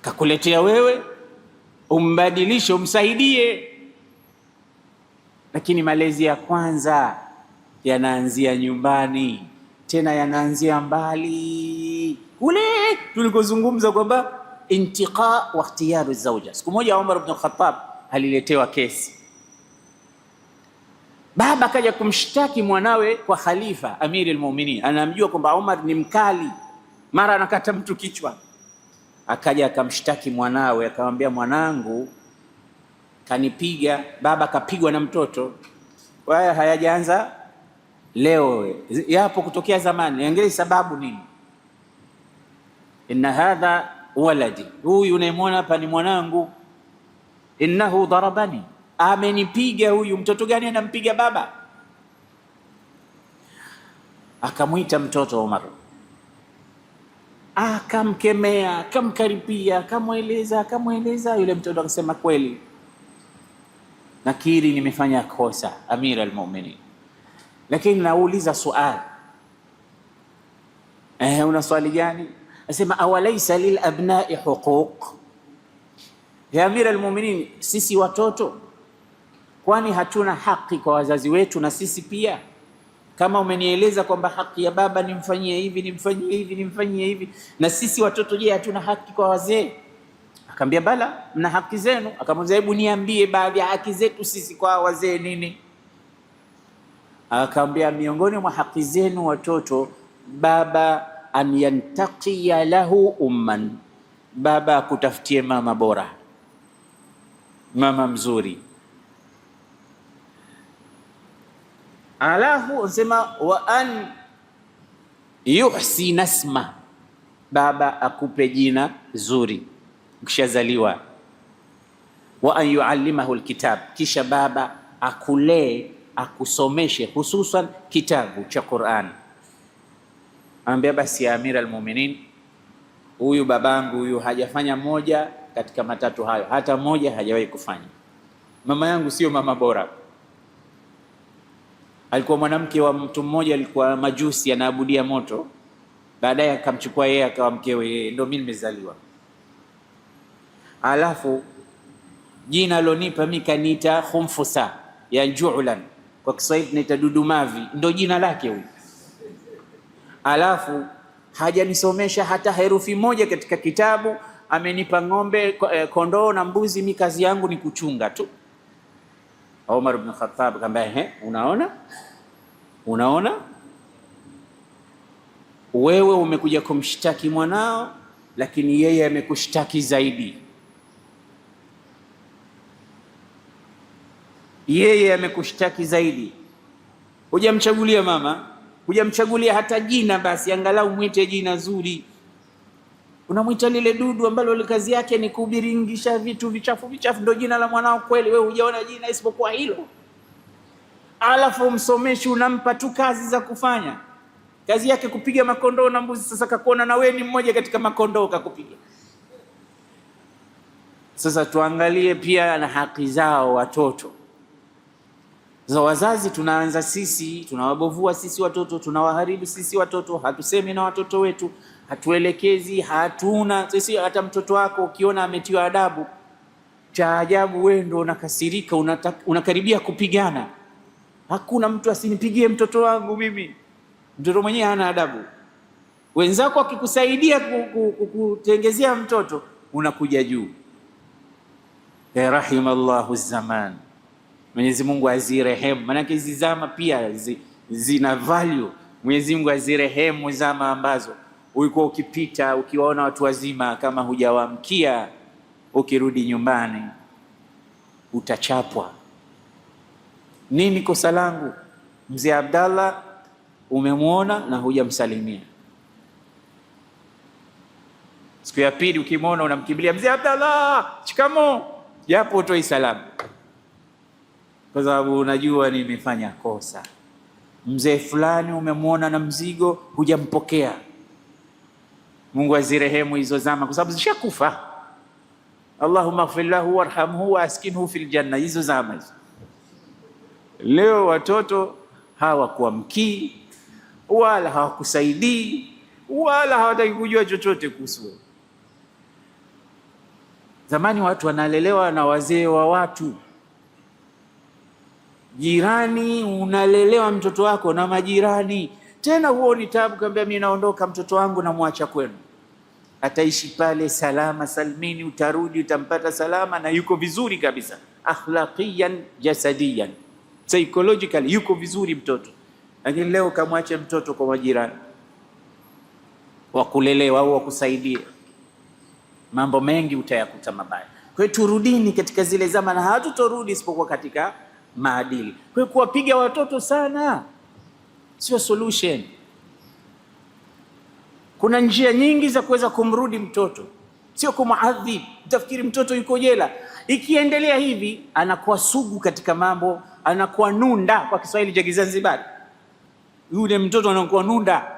kakuletea wewe, umbadilishe, umsaidie. Lakini malezi ya kwanza yanaanzia nyumbani, tena yanaanzia mbali kule tulikozungumza kwamba intiqa wa ikhtiyaru zawja. Siku moja Umar ibn Khattab aliletewa kesi, baba kaja kumshtaki mwanawe kwa khalifa Amiri al-Mu'minin, anamjua kwamba Umar ni mkali, mara anakata mtu kichwa. Akaja akamshtaki mwanawe, akamwambia, mwanangu kanipiga, baba kapigwa na mtoto. Haya hayajaanza leo, yapo kutokea zamani. Angalia sababu nini? Inna hadha waladi, huyu unayemwona hapa ni mwanangu. Innahu darabani, amenipiga huyu. Mtoto gani anampiga baba? Akamwita mtoto Umar, akamkemea, akamkaribia, akamweleza. Yule mtoto akasema, kweli nakiri nimefanya kosa Amir al-Mu'minin, lakini nauliza swali. Una swali gani? Asema, awalaysa lil abna'i huquq, ya Amir al-Mu'minin, sisi watoto kwani hatuna haki kwa wazazi wetu na sisi pia? Kama umenieleza kwamba haki ya baba nimfanyie hivi, nimfanyie hivi, na sisi watoto je, hatuna haki kwa wazee? Akamwambia, bala, mna haki zenu. Akamwambia, hebu niambie baadhi ya haki zetu sisi kwa wazee nini? Akamwambia, miongoni mwa haki zenu watoto, baba an yantaqiya lahu umman, baba akutafutie mama bora, mama mzuri. Alafu usema wa an yuhsina isma, baba akupe jina zuri ukishazaliwa. Wa an yuallimahu alkitab, kisha baba akulee, akusomeshe hususan kitabu cha Qur'an. Anambia, basi ya Amir al-Mu'minin, huyu babangu huyu hajafanya moja katika matatu hayo, hata moja hajawahi kufanya. Mama yangu sio mama bora, alikuwa mwanamke wa mtu mmoja, alikuwa majusi, anaabudia moto. Baadaye akamchukua yeye akawa mkewe yeye, ndio mimi nimezaliwa. Alafu jina alonipa mimi kaniita Khumfusa ya Ju'lan, kwa Kiswahili naita dudumavi, ndio jina lake huyu. Alafu hajanisomesha hata herufi moja katika kitabu, amenipa ng'ombe, kondoo na mbuzi, mimi kazi yangu ni kuchunga tu. Umar ibn Khattab akamwambia, unaona wewe umekuja kumshtaki mwanao, lakini yeye amekushtaki zaidi. Yeye amekushtaki zaidi. Hujamchagulia mama, hujamchagulia hata jina, basi angalau mwite jina zuri. Unamwita lile dudu ambalo kazi yake ni kubiringisha vitu vichafu, ndio jina la mwanao kweli? Wewe hujaona jina isipokuwa hilo. Alafu msomeshi unampa tu kazi za kufanya, kazi yake kupiga makondoo na mbuzi. Sasa kakuona na wewe ni mmoja katika makondoo, kakupiga. Sasa tuangalie pia na haki zao watoto. Za wazazi tunaanza sisi, tunawabovua sisi watoto, tunawaharibu sisi watoto, hatusemi na watoto wetu, hatuelekezi, hatuna sisi. Hata mtoto wako ukiona ametiwa adabu, cha ajabu wewe ndio unakasirika, unakaribia kupigana. Hakuna mtu asinipigie mtoto wangu mimi. Mtoto mwenyewe hana adabu. Wenzako akikusaidia kutengezea mtoto, unakuja juu. Ya rahimallahu zaman, Mwenyezi Mungu azirehemu. Maana hizi zama pia zina value. Mwenyezi Mungu azirehemu zama ambazo ulikuwa ukipita ukiwaona watu wazima, kama hujawaamkia, ukirudi nyumbani utachapwa. Nini kosa langu? Mzee Abdallah umemwona na hujamsalimia. Siku ya pili ukimwona unamkimbilia, mzee Abdallah, shikamoo, japo utoi salamu, kwa sababu unajua nimefanya kosa. Mzee fulani umemwona na mzigo, hujampokea. Mungu azirehemu hizo zama, kwa sababu zishakufa. Allahumma ighfir lahu warhamhu wa askinhu fil janna. Hizo zama hizo. Leo watoto hawakuamkii wala hawakusaidii, wala hawataki kujua chochote kuhusu. Zamani watu wanalelewa na wazee wa watu. Jirani, unalelewa mtoto wako na majirani. Tena huo ni tabu, kaambia mimi naondoka, mtoto wangu namwacha kwenu. Ataishi pale salama salmini, utarudi utampata salama na yuko vizuri kabisa, akhlaqiyan jasadiyan, psychologically yuko vizuri mtoto. Lakini leo kamwache mtoto kwa majirani wakulelewa au wakusaidia, mambo mengi utayakuta mabaya. Kwa hiyo turudini katika zile zama, na hatutorudi isipokuwa katika maadili. Kwa hiyo kuwapiga watoto sana sio solution. Kuna njia nyingi za kuweza kumrudi mtoto, sio kumuadhibu. Utafikiri mtoto yuko jela. Ikiendelea hivi anakuwa sugu katika mambo, anakuwa nunda kwa Kiswahili cha Kizanzibari. Yule mtoto anakuwa nunda,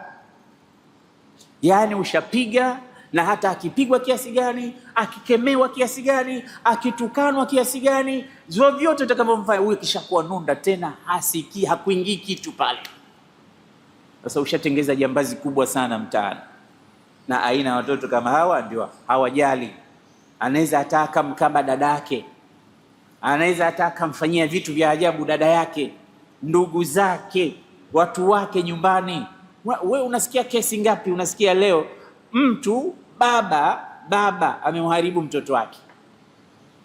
yaani ushapiga, na hata akipigwa kiasi gani, akikemewa kiasi gani, akitukanwa kiasi gani, vyovyote utakavyomfanya, huyo kishakuwa nunda, tena hasikii, hakuingii kitu pale. Sasa ushatengeza jambazi kubwa sana mtaani. Na aina watoto kama hawa ndio hawajali. Anaweza ataka mkaba dada yake, anaweza ataka mfanyia vitu vya ajabu dada yake, ndugu zake, watu wake nyumbani. We unasikia kesi ngapi? Unasikia leo mtu baba amemharibu mtoto wake.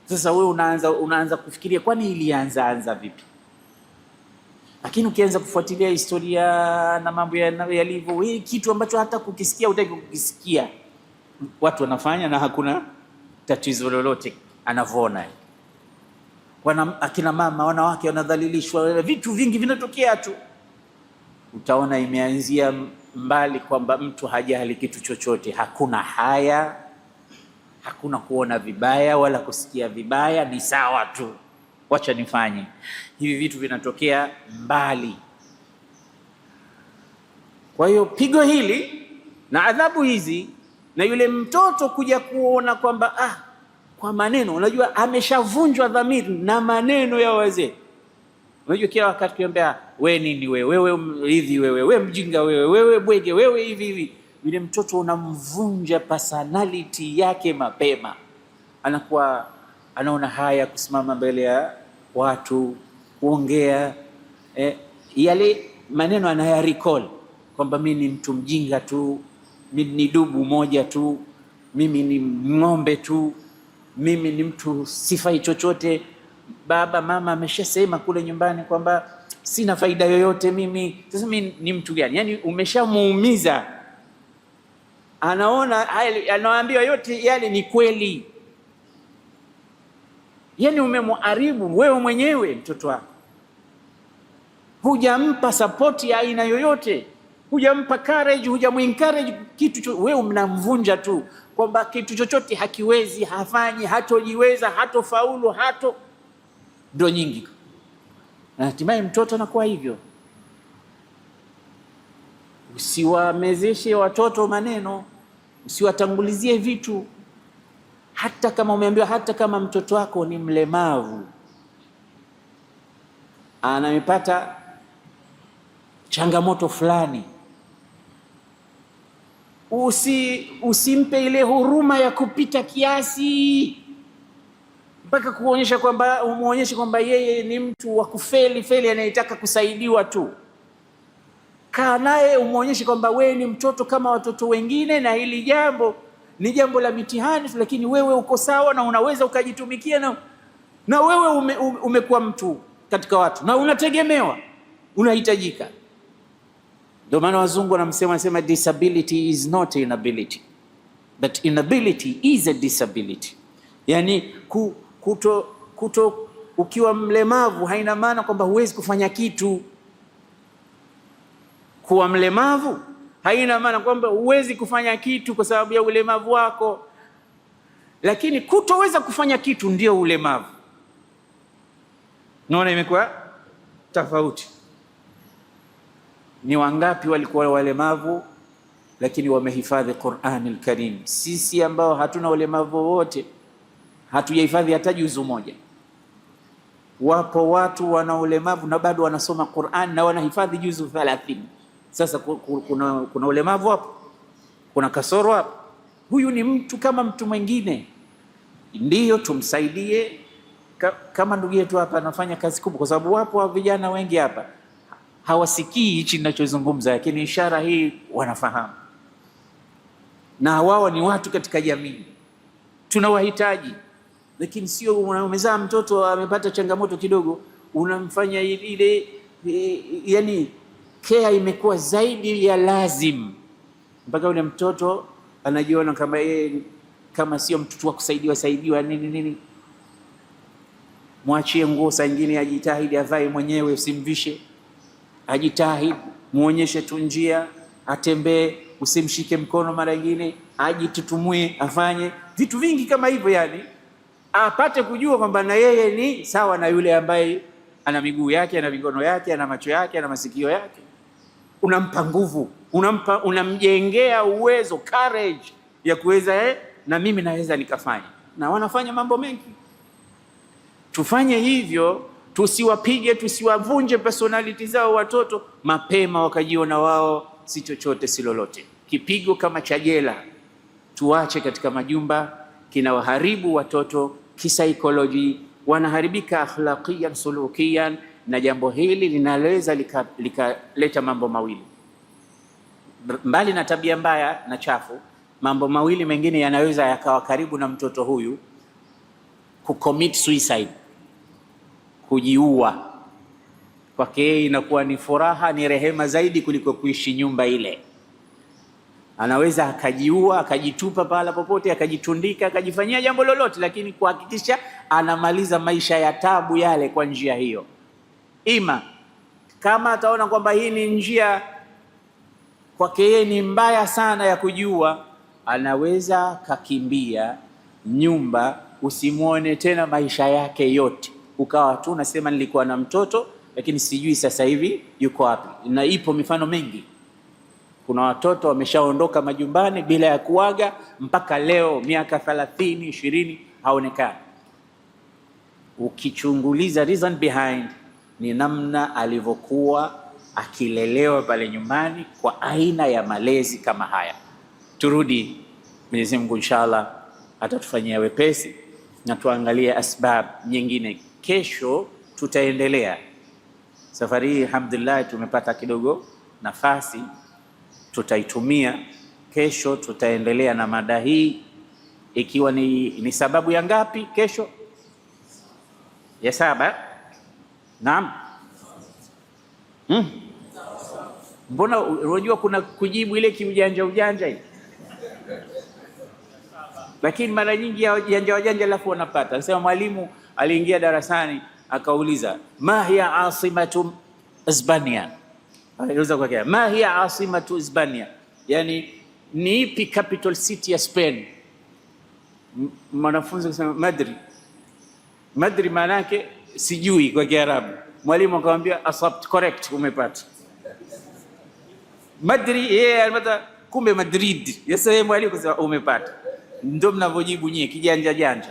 Sasa we unaanza kufikiria kwani ilianza vipi? Lakini ukianza kufuatilia historia na mambo yalivyo, hii kitu ambacho hata kukisikia hutaki kukisikia, watu wanafanya na hakuna tatizo lolote anavyoona. Akina mama, wanawake wanadhalilishwa, vitu vingi vinatokea tu. Utaona imeanzia mbali kwamba mtu hajali kitu chochote, hakuna haya, hakuna kuona vibaya wala kusikia vibaya, ni sawa tu, wacha nifanye. Hivi vitu vinatokea mbali. Kwa hiyo pigo hili na adhabu hizi na yule mtoto kuja kuona kwamba kwa maneno, unajua ameshavunjwa dhamiri na maneno ya wazee. Unajua kila wakati kiambia we nini wewe hivi, wewe mjinga, wewe bwege, wewe hivi, yule mtoto unamvunja personality yake mapema. Anakuwa anaona haya kusimama mbele ya watu kuongea, yale maneno anaya recall kwamba mimi ni mtu mjinga tu, mimi ni dubu moja tu, mimi ni ng'ombe tu, mimi ni mtu sifai chochote. Baba mama ameshasema kule nyumbani kwamba sina faida yoyote mimi. Sasa mimi ni mtu gani? Yani umeshamuumiza, anaona anaambiwa yote yale ni kweli. Yani umemharibu wewe mwenyewe mtoto wako, hujampa support ya aina yoyote, hujampa courage, hujamuencourage kitu. Wewe mnamvunja tu kwamba kitu chochote hakiwezi, hafanyi, hatojiweza, hatofaulu, ndo nyingi, na hatimaye mtoto anakuwa hivyo. Usiwamezeshe watoto maneno, usiwatangulizie vitu. Hata kama umeambiwa, hata kama mtoto wako ni mlemavu, anamepata changamoto fulani, usimpe ile huruma ya kupita kiasi mpaka umuonyeshe kwamba yeye ni mtu wa kufeli anayetaka kusaidiwa tu. Kaa naye umuonyeshe kwamba wewe ni mtoto kama watoto wengine, na hili jambo ni jambo la mitihani, lakini wewe uko sawa na unaweza ukajitumikia, na wewe umekuwa mtu katika watu na unategemewa, unahitajika. Ndio maana wazungu wanasema disability is not inability, but inability is a disability. Yani ukiwa mlemavu haina maana kwamba huwezi kufanya kitu. Kuwa mlemavu haina maana kwamba huwezi kufanya kitu kwa sababu ya ulemavu wako, lakini kutoweza kufanya kitu ndio ulemavu. Naona imekuwa tofauti. Ni wangapi walikuwa walemavu lakini wamehifadhi Qur'an al-Karim? Sisi ambao hatuna ulemavu wote hatujahifadhi hata juzu moja. Wapo watu wana ulemavu na bado wanasoma Qur'an na wanahifadhi juzu 30. Sasa kuna ulemavu hapo? kuna kasoro hapa. Huyu ni mtu kama mtu mwingine, ndiyo tumsaidie. Kama ndugu yetu hapa anafanya kazi kubwa, kwa sababu wapo wa vijana wengi hapa hawasikii hichi ninachozungumza, lakini ishara hii wanafahamu, na wao ni watu katika jamii, tunawahitaji. Lakini sio umezaa mtoto amepata changamoto kidogo, unamfanya ile yani care imekuwa zaidi ya lazim, mpaka yule mtoto anajiona kama yeye kama sio mtoto wa kusaidiwa nini. Mwachie nguo saa nyingine ajitahidi avae mwenyewe, usimvishe. Ajitahidi, muonyeshe tu njia, atembee, usimshike mkono mara nyingine, ajitutumue, afanye vitu vingi kama hivyo, yani apate kujua kwamba na yeye ni sawa na yule ambaye ana miguu yake, ana mikono yake, ana macho yake, ana masikio yake. Unampa nguvu, unamjengea uwezo, courage ya kuweza na mimi naweza nikafanya. Na wanafanya mambo mengi. Tufanye hivyo, tusiwapige, tusiwavunje personality zao watoto mapema wakajiona wao si chochote si lolote. Kipigo kama cha jela tuache katika majumba, kinawaharibu watoto kisaikolojia, wanaharibika akhlaqiyan sulukiyan, na jambo hili linaweza likaleta mambo mawili. Mbali na tabia mbaya na chafu, mambo mawili mengine yanaweza yakawa karibu na mtoto huyu kucommit suicide, kujiua. Kwake yeye inakuwa ni furaha, ni rehema zaidi kuliko kuishi nyumba ile. Anaweza akajiua, akajitupa pahala popote, akajitundika, akajifanyia jambo lolote, lakini kuhakikisha anamaliza maisha ya tabu yale kwa njia hiyo. Ima kama ataona kwamba hii ni njia kwake yeye ni mbaya sana ya kujiua, anaweza kakimbia nyumba, usimuone tena maisha yake yote, ukawa tu unasema nilikuwa na mtoto lakini sijui sasa hivi yuko wapi. Na ipo mifano mingi. Kuna watoto wameshaondoka majumbani bila ya kuaga mpaka leo, miaka 30, 20 haonekani. Ukichunguliza reason behind ni namna alivyokuwa akilelewa pale nyumbani kwa aina ya malezi kama haya. Turudi, Mwenyezi Mungu inshallah atatufanyia wepesi na tuangalie asbab nyingine. Kesho tutaendelea. Safari hii alhamdulillah tumepata kidogo nafasi, tutaitumia. Kesho tutaendelea na mada hii, ikiwa ni sababu ya ngapi kesho? Ya 7. Naam. Mbona unajua kuna kujibu ile kiujanja hii, lakini mara nyingi ya ujanja alafu wanapata. Nasema mwalimu aliingia darasani akauliza ma hiya asimatu Hispania, aliuliza kwa kia ma hiya asimatu Hispania, yani ni ipi capital city ya Spain? Mwanafunzi akasema Madrid maana yake sijui kwa Kiarabu. Mwalimu akamwambia asabt, correct, umepata Madrid. Yeye alipata kumbe Madrid. Yeye mwalimu akasema umepata. Ndio mnavyojibu nyie kijanja janja.